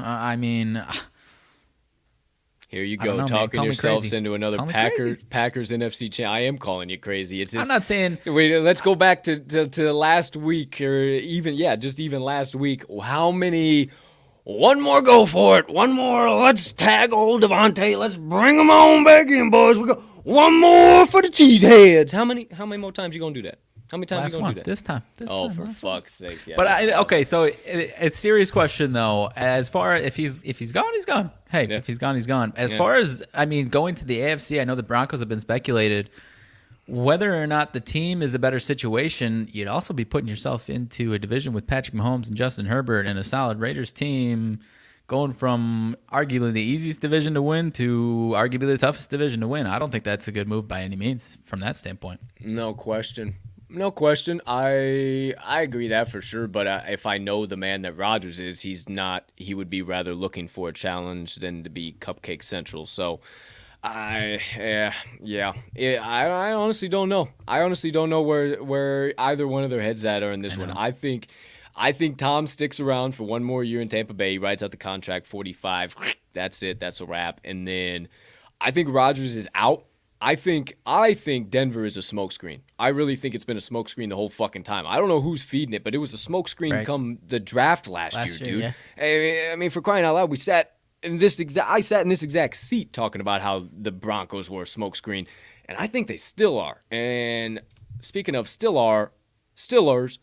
[SPEAKER 1] Here you go, talking yourselves into another Packers NFC I am calling you crazy. It's just,
[SPEAKER 2] I'm not saying.
[SPEAKER 1] Wait, let's go back to last week, or even last week. How many? One more, go for it. One more. Let's tag old Devontae. Let's bring him on back in, boys. We go one more for the cheeseheads. How many more times you gonna do that? How many times you gonna do that?
[SPEAKER 2] This time.
[SPEAKER 1] For fuck's sakes! Yeah.
[SPEAKER 2] But so it's serious question though. As far if he's gone, he's gone. Hey, if he's gone, he's gone. As far as going to the AFC, I know the Broncos have been speculated. Whether or not the team is a better situation, you'd also be putting yourself into a division with Patrick Mahomes and Justin Herbert and a solid Raiders team, going from arguably the easiest division to win to arguably the toughest division to win. I don't think that's a good move by any means from that standpoint.
[SPEAKER 1] No question. I agree that for sure. But if I know the man that Rodgers is, he's not. He would be rather looking for a challenge than to be Cupcake Central. So. I honestly don't know. I honestly don't know where either one of their heads at are in this one. I think Tom sticks around for one more year in Tampa Bay. He writes out the contract, 45. That's it. That's a wrap. And then I think Rodgers is out. I think Denver is a smokescreen. I really think it's been a smokescreen the whole fucking time. I don't know who's feeding it, but it was a smokescreen come the draft last year, dude. Yeah. I mean, for crying out loud, I sat in this exact seat talking about how the Broncos were a smokescreen, and I think they still are. And speaking of still are, Steelers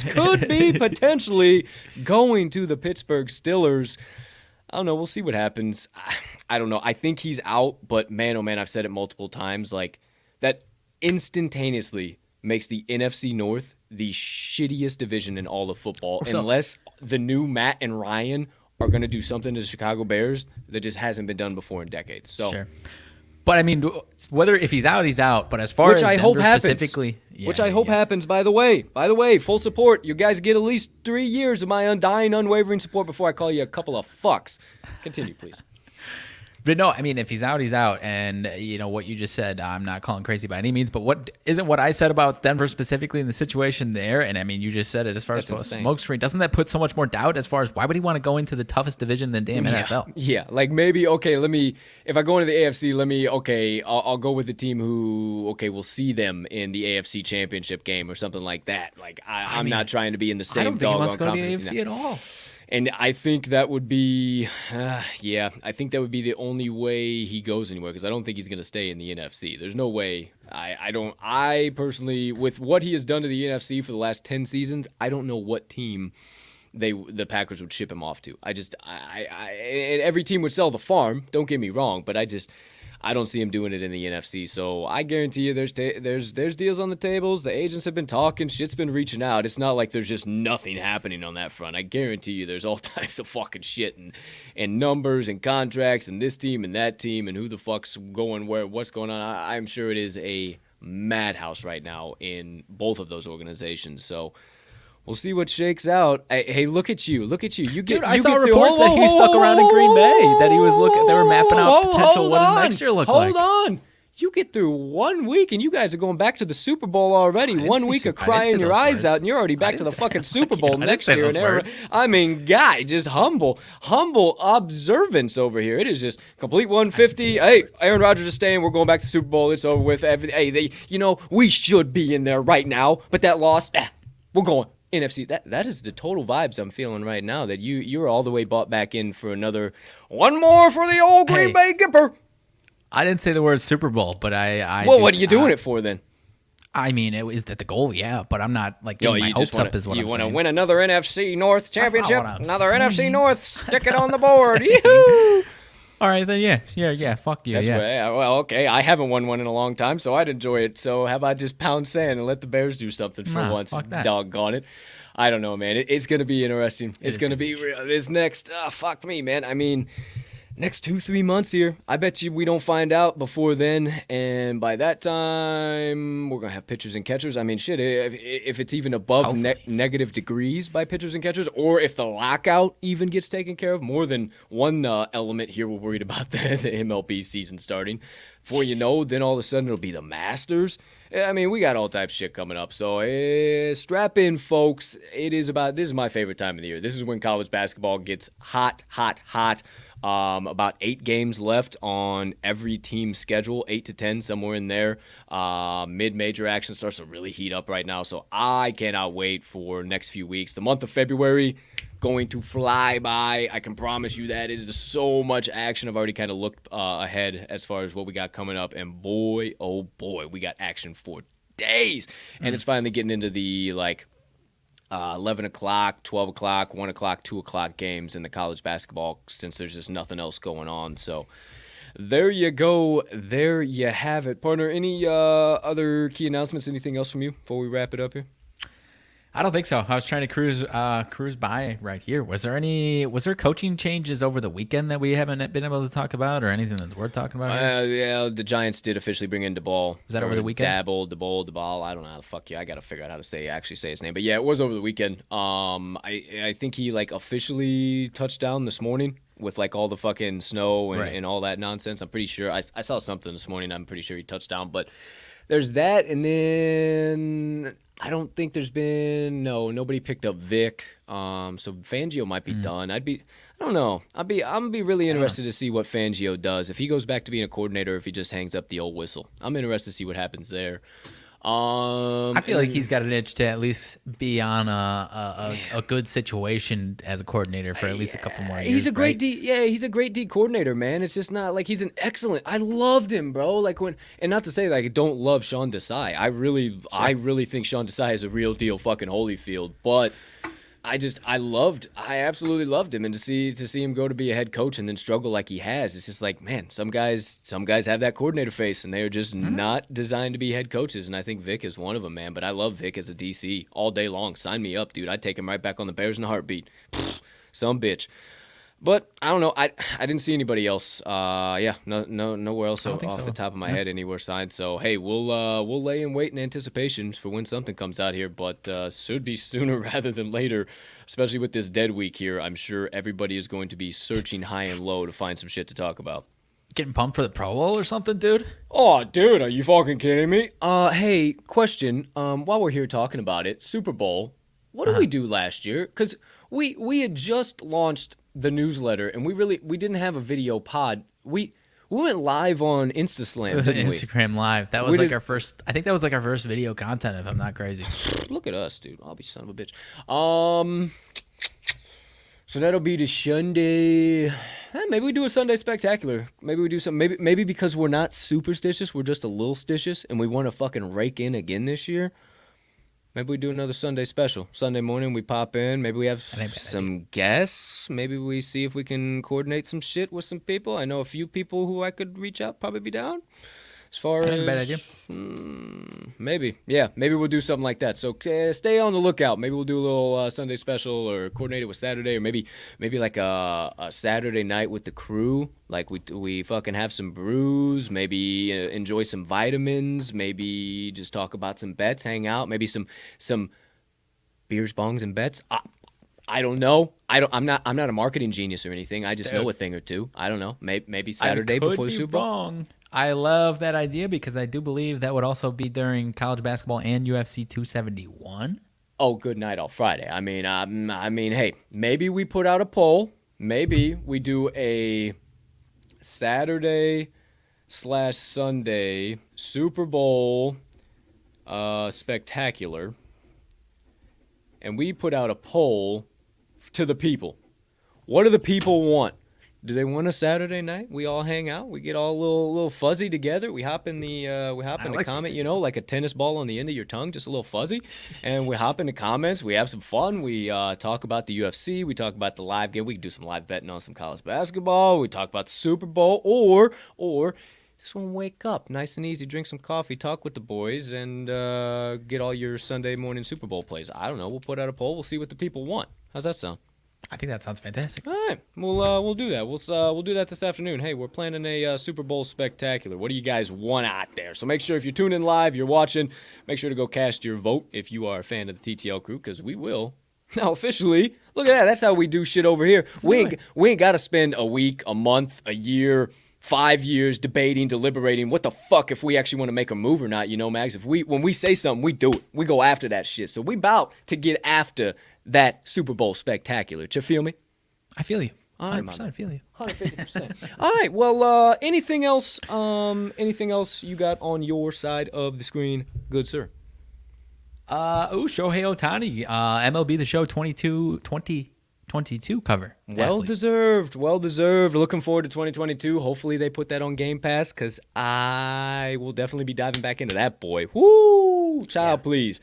[SPEAKER 1] could be potentially going to the Pittsburgh Steelers. I don't know. We'll see what happens. I don't know. I think he's out, but man, oh man, I've said it multiple times. Like, that instantaneously makes the NFC North the shittiest division in all of football, unless the new Matt and Ryan are going to do something to the Chicago Bears that just hasn't been done before in decades. So,
[SPEAKER 2] sure. But I mean, if he's out, he's out. But as far as Denver specifically,
[SPEAKER 1] which I hope happens. By the way, full support. You guys get at least 3 years of my undying, unwavering support before I call you a couple of fucks. Continue, please.
[SPEAKER 2] But no, I mean, if he's out, he's out. And, what you just said, I'm not calling crazy by any means. But what I said about Denver specifically in the situation there? And, I mean, you just said it as far as smoke screen. Doesn't that put so much more doubt as far as why would he want to go into the toughest division in the damn NFL?
[SPEAKER 1] Yeah, like maybe, if I go into the AFC, I'll go with the team who, we'll see them in the AFC Championship game or something like that. Like, I'm not trying to be in the same
[SPEAKER 2] dog. I don't think he wants to go to the AFC at all.
[SPEAKER 1] And I think that would be, I think that would be the only way he goes anywhere, because I don't think he's going to stay in the NFC. There's no way. I personally, with what he has done to the NFC for the last 10 seasons, I don't know what team the Packers would ship him off to. Every team would sell the farm, don't get me wrong, but I don't see him doing it in the NFC. So I guarantee you there's deals on the tables. The agents have been talking. Shit's been reaching out. It's not like there's just nothing happening on that front. I guarantee you there's all types of fucking shit and numbers and contracts and this team and that team and who the fuck's going where, what's going on. I'm sure it is a madhouse right now in both of those organizations. So we'll see what shakes out. Hey, look at you.
[SPEAKER 2] I saw reports that he stuck around in Green Bay, that he was they were mapping out potential what his next year look like.
[SPEAKER 1] Hold on. You get through 1 week and you guys are going back to the Super Bowl already. 1 week of crying your eyes out and you're already back to the fucking Super Bowl next year. I mean, guy, just humble observance over here. It is just complete 150. Hey, Aaron Rodgers is staying. We're going back to the Super Bowl. It's over with. Hey, we should be in there right now, but that loss, we're going. NFC, that is the total vibes I'm feeling right now, that you're all the way bought back in for another one more for the old Green Bay Gipper.
[SPEAKER 2] I didn't say the word Super Bowl, but
[SPEAKER 1] what are you doing it for then?
[SPEAKER 2] I mean, is that the goal? Yeah, but I'm not getting my hopes up is what I'm saying. You want to
[SPEAKER 1] win another NFC North championship? Another NFC North? Stick it on the board. Yoo-hoo!
[SPEAKER 2] All right, then, yeah, fuck you.
[SPEAKER 1] I haven't won one in a long time, so I'd enjoy it. So how about just pound sand and let the Bears do something for once? Doggone it. I don't know, man. It's going to be interesting. It's going to be real. This next, fuck me, man. I mean, next 2-3 months here. I bet you we don't find out before then, and by that time we're gonna have pitchers and catchers. I mean, shit, if it's even above negative degrees by pitchers and catchers, or if the lockout even gets taken care of, more than one element here we're worried about the MLB season starting. Before you know, then all of a sudden it'll be the Masters. I mean, we got all types of shit coming up, so strap in, folks. This is my favorite time of the year. This is when college basketball gets hot. About 8 games left on every team's schedule, 8 to 10, somewhere in there. Mid-major action starts to really heat up right now, so I cannot wait for next few weeks. The month of February going to fly by. I can promise you that. It is just so much action. I've already kind of looked ahead as far as what we got coming up, and boy, oh boy, we got action for days. And it's finally getting into the 11 o'clock, 12 o'clock, 1 o'clock, 2 o'clock games in the college basketball, since there's just nothing else going on. So there you go. There you have it. Partner, any other key announcements, anything else from you before we wrap it up here?
[SPEAKER 2] I don't think so. I was trying to cruise by right here. Was there coaching changes over the weekend that we haven't been able to talk about, or anything that's worth talking about here?
[SPEAKER 1] Yeah, the Giants did officially bring in DeBall. Was
[SPEAKER 2] that over the weekend?
[SPEAKER 1] DeBall. I don't know how the fuck I got to figure out how to actually say his name. But yeah, it was over the weekend. I think he officially touched down this morning with all the fucking snow and all that nonsense. I'm pretty sure I saw something this morning. I'm pretty sure he touched down. But there's that, and then I don't think there's been nobody picked up Vic. So Fangio might be done. I don't know. I'm gonna be really interested to see what Fangio does, if he goes back to being a coordinator, or if he just hangs up the old whistle. I'm interested to see what happens there.
[SPEAKER 2] I feel like he's got an itch to at least be on a good situation as a coordinator for at least a couple more years.
[SPEAKER 1] He's a great D. Yeah, he's a great D coordinator, man. It's just not he's an excellent. I loved him, bro. And not to say I don't love Sean Desai. I really think Sean Desai is a real deal fucking Holyfield, but I absolutely loved him, and to see him go to be a head coach and then struggle like he has, it's just man, some guys have that coordinator face, and they're just not designed to be head coaches, and I think Vic is one of them, man. But I love Vic as a DC all day long. Sign me up, dude. I'd take him right back on the Bears in a heartbeat. Some bitch. But I don't know. I didn't see anybody else. Nowhere else off the top of my head anywhere signed. So hey, we'll lay in wait in anticipation for when something comes out here. But should be sooner rather than later, especially with this dead week here. I'm sure everybody is going to be searching high and low to find some shit to talk about.
[SPEAKER 2] Getting pumped for the Pro Bowl or something, dude?
[SPEAKER 1] Oh, dude, are you fucking kidding me? Hey, question. While we're here talking about it, Super Bowl. What did we do last year? Because we had just launched the newsletter, and we didn't have a video pod. We went live on Instaslam, didn't we?
[SPEAKER 2] Instagram Live. That was our first. I think that was our first video content, if I'm not crazy.
[SPEAKER 1] Look at us, dude. I'll be son of a bitch. So that'll be the Sunday. Maybe we do a Sunday spectacular. Maybe we do some. Maybe because we're not superstitious, we're just a little stitious, and we want to fucking rake in again this year. Maybe we do another Sunday special. Sunday morning, we pop in. Maybe we have some guests. Maybe we see if we can coordinate some shit with some people. I know a few people who I could reach out, probably be down. As far as... bad idea. Maybe. Yeah, maybe we'll do something like that. So stay on the lookout. Maybe we'll do a little Sunday special, or coordinate it with Saturday, or maybe like a Saturday night with the crew. We fucking have some brews, maybe enjoy some vitamins, maybe just talk about some bets, hang out, maybe some beers, bongs, and bets. I don't know. I'm not a marketing genius or anything. I just know a thing or two. I don't know. Maybe Saturday before the Super Bowl.
[SPEAKER 2] Wrong. I love that idea, because I do believe that would also be during college basketball and UFC 271.
[SPEAKER 1] Oh, good night all Friday. I mean, hey, maybe we put out a poll. Maybe we do a Saturday/Sunday Super Bowl spectacular, and we put out a poll to the people. What do the people want? Do they want a Saturday night? We all hang out. We get all a little fuzzy together. We hop in the comment, like a tennis ball on the end of your tongue, just a little fuzzy. And we hop in the comments. We have some fun. We talk about the UFC. We talk about the live game. We can do some live betting on some college basketball. We talk about the Super Bowl, or just want to wake up nice and easy, drink some coffee, talk with the boys, and get all your Sunday morning Super Bowl plays. I don't know. We'll put out a poll. We'll see what the people want. How's that sound?
[SPEAKER 2] I think that sounds fantastic.
[SPEAKER 1] All right, we'll do that. We'll do that this afternoon. Hey, we're planning a Super Bowl spectacular. What do you guys want out there? So make sure if you're tuning live, you're watching, make sure to go cast your vote if you are a fan of the TTL crew, because we will. Now officially, look at that. That's how we do shit over here. We ain't got to spend a week, a month, a year, 5 years debating, deliberating. What the fuck if we actually want to make a move or not? You know, Mags. When we say something, we do it. We go after that shit. So we about to get after that Super Bowl spectacular. You feel me?
[SPEAKER 2] I feel you.
[SPEAKER 1] All right,
[SPEAKER 2] 100% I feel you.
[SPEAKER 1] 150%. All right. Well, anything else? Anything else you got on your side of the screen, good sir?
[SPEAKER 2] Shohei Ohtani, MLB The Show 2022 cover.
[SPEAKER 1] Well deserved. Looking forward to 2022. Hopefully they put that on Game Pass, because I will definitely be diving back into that boy. Woo! Child, please.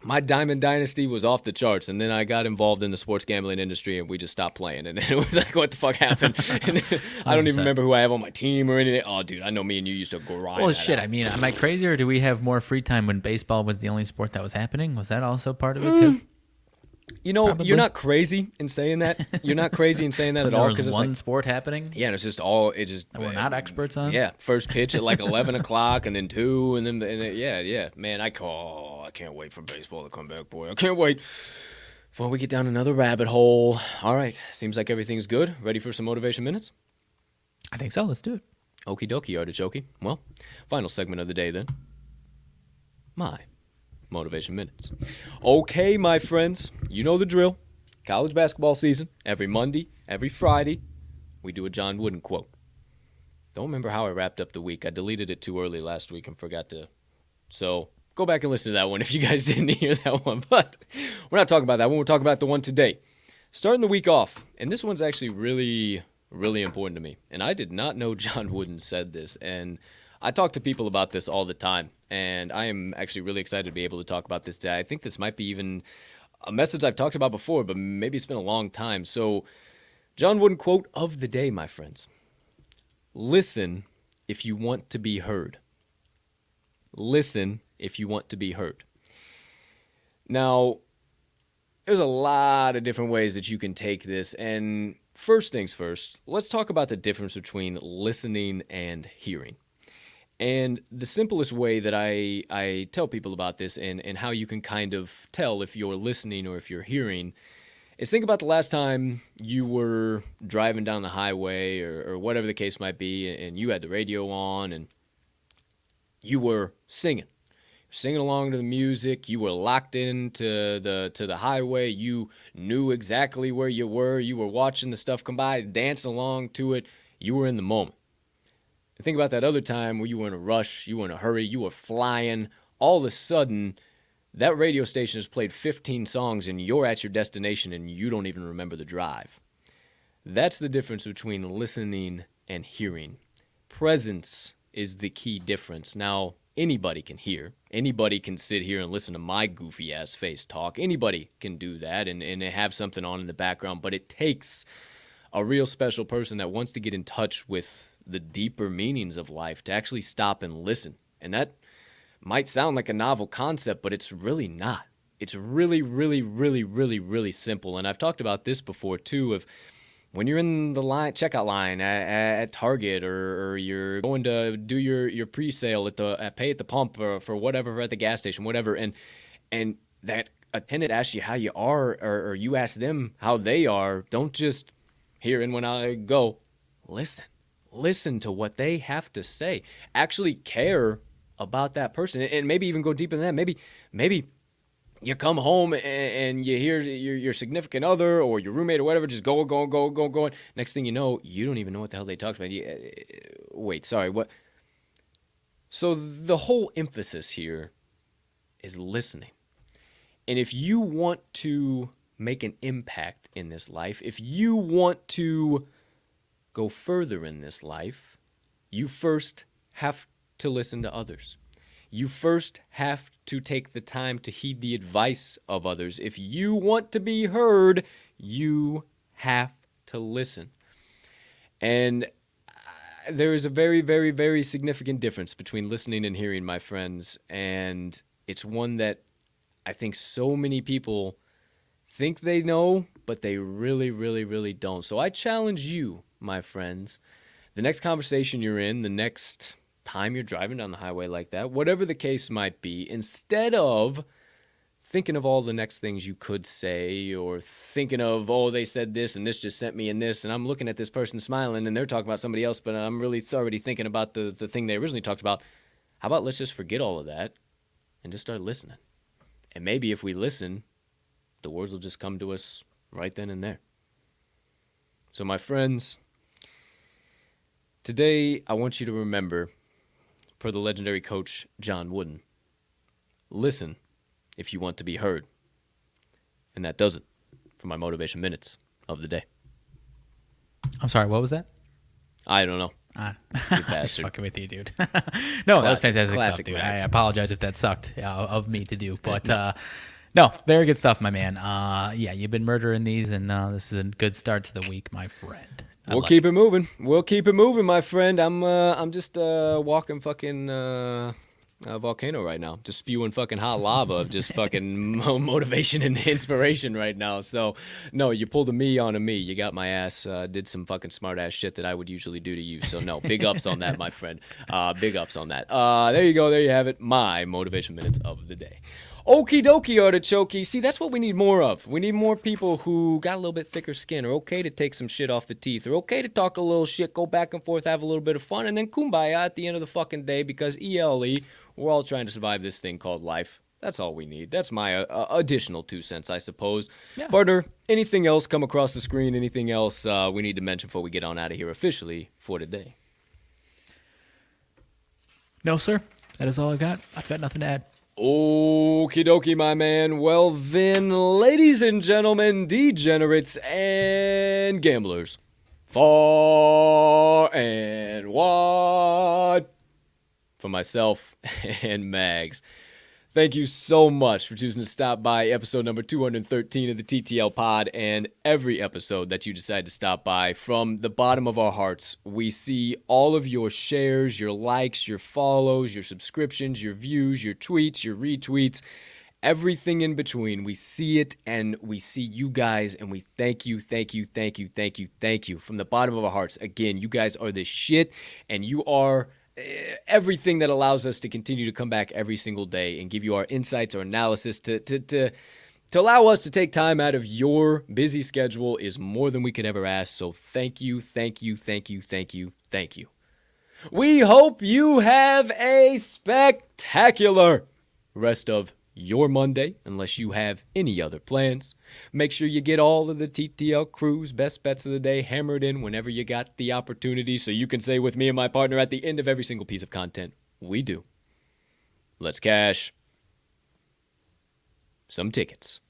[SPEAKER 1] My Diamond Dynasty was off the charts, and then I got involved in the sports gambling industry, and we just stopped playing. And it was like, what the fuck happened? And I don't even remember who I have on my team or anything. Oh, dude, I know me and you used to grind.
[SPEAKER 2] Well, shit, out. I mean, am I crazy, or do we have more free time when baseball was the only sport that was happening? Was that also part of it, too?
[SPEAKER 1] You know, Probably. You're not crazy in saying that. You're not crazy in saying that at all.
[SPEAKER 2] Because it's one like, sport happening.
[SPEAKER 1] Yeah, and it's just all. It just
[SPEAKER 2] we're not experts on.
[SPEAKER 1] Yeah, first pitch at like 11 o'clock, and then 2, and then yeah. Man, I can't wait for baseball to come back, boy. I can't wait before we get down another rabbit hole. All right, seems like everything's good. Ready for some motivation minutes?
[SPEAKER 2] I think so. Let's do it.
[SPEAKER 1] Okie dokie, artichoke. Well, final segment of the day then. My motivation minutes. Okay, my friends, you know the drill. College basketball season. Every Monday, every Friday, we do a John Wooden quote. Don't remember how I wrapped up the week. I deleted it too early last week and forgot to. So go back and listen to that one if you guys didn't hear that one. But we're not talking about that one. We're talking about the one today. Starting the week off. And this one's actually really, really important to me. And I did not know John Wooden said this. And I talk to people about this all the time, and I am actually really excited to be able to talk about this today. I think this might be even a message I've talked about before, but maybe it's been a long time. So, John Wooden quote of the day, my friends. Listen if you want to be heard. Listen if you want to be heard. Now, there's a lot of different ways that you can take this, and first things first, let's talk about the difference between listening and hearing. And the simplest way that I tell people about this and how you can kind of tell if you're listening or if you're hearing is think about the last time you were driving down the highway or whatever the case might be, and you had the radio on and you were singing along to the music. You were locked into the highway. You knew exactly where you were. You were watching the stuff come by, dancing along to it. You were in the moment. Think about that other time where you were in a rush, you were in a hurry, you were flying. All of a sudden, that radio station has played 15 songs and you're at your destination and you don't even remember the drive. That's the difference between listening and hearing. Presence is the key difference. Now, anybody can hear. Anybody can sit here and listen to my goofy-ass face talk. Anybody can do that and have something on in the background, but it takes a real special person that wants to get in touch with the deeper meanings of life to actually stop and listen. And that might sound like a novel concept, but it's really not. It's really, really, really, really, really simple. And I've talked about this before too, of when you're in the checkout line at Target or you're going to do your pre-sale at pay at the pump or for whatever at the gas station, whatever, and that attendant asks you how you are or you ask them how they are, don't just hear and when I go, listen. Listen to what they have to say. Actually care about that person, and maybe even go deeper than that. Maybe you come home and you hear your significant other or your roommate or whatever just going. Next thing you know, you don't even know what the hell they talked about. Wait, sorry, what? So the whole emphasis here is listening. And if you want to make an impact in this life, if you want to go further in this life, you first have to listen to others. You first have to take the time to heed the advice of others. If you want to be heard, you have to listen. And there is a very, very, very significant difference between listening and hearing, my friends. And it's one that I think so many people think they know, but they really, really, really don't. So I challenge you, my friends, the next conversation you're in, the next time you're driving down the highway like that, whatever the case might be, instead of thinking of all the next things you could say or thinking of, oh, they said this and this just sent me in this, and I'm looking at this person smiling and they're talking about somebody else, but I'm really already thinking about the thing they originally talked about. How about let's just forget all of that and just start listening? And maybe if we listen, the words will just come to us right then and there. So my friends, today I want you to remember, per the legendary coach John Wooden, listen if you want to be heard. And that does it for my motivation minutes of the day.
[SPEAKER 2] I'm sorry, what was that?
[SPEAKER 1] I don't know.
[SPEAKER 2] I'm
[SPEAKER 1] bastard.
[SPEAKER 2] fucking with you, dude. No, that was fantastic stuff,
[SPEAKER 1] classic
[SPEAKER 2] dude.
[SPEAKER 1] Max.
[SPEAKER 2] I apologize if that sucked of me to do, but no, very good stuff, my man. Yeah, you've been murdering these, and this is a good start to the week, my friend.
[SPEAKER 1] We'll keep it moving. We'll keep it moving, my friend. I'm just walking fucking volcano right now, just spewing fucking hot lava of just fucking motivation and inspiration right now. So no, you pulled a me on a me. You got my ass, did some fucking smart ass shit that I would usually do to you. So no, big ups on that, my friend. Big ups on that. There you go. There you have it. My motivation minutes of the day. Okie dokie, artichoke. See, that's what we need more of. We need more people who got a little bit thicker skin, are okay to take some shit off the teeth, are okay to talk a little shit, go back and forth, have a little bit of fun, and then kumbaya at the end of the fucking day, because ELE, we're all trying to survive this thing called life. That's all we need. That's my additional 2 cents, I suppose. Yeah. Partner, anything else come across the screen? Anything else we need to mention before we get on out of here officially for today?
[SPEAKER 2] No, sir. That is all I got. I've got nothing to add.
[SPEAKER 1] Okie dokie, my man. Well then, ladies and gentlemen, degenerates and gamblers, far and wide, for myself and Mags, thank you so much for choosing to stop by episode number 213 of the TTL Pod, and every episode that you decide to stop by. From the bottom of our hearts, we see all of your shares, your likes, your follows, your subscriptions, your views, your tweets, your retweets, everything in between. We see it, and we see you guys, and we thank you, thank you, thank you, thank you, thank you. From the bottom of our hearts, again, you guys are the shit, and you are everything that allows us to continue to come back every single day and give you our insights, our analysis, to allow us to take time out of your busy schedule is more than we could ever ask. So thank you, thank you, thank you, thank you, thank you. We hope you have a spectacular rest of your Monday, unless you have any other plans. Make sure you get all of the TTL crew's best bets of the day hammered in whenever you got the opportunity, so you can say with me and my partner at the end of every single piece of content we do, let's cash some tickets.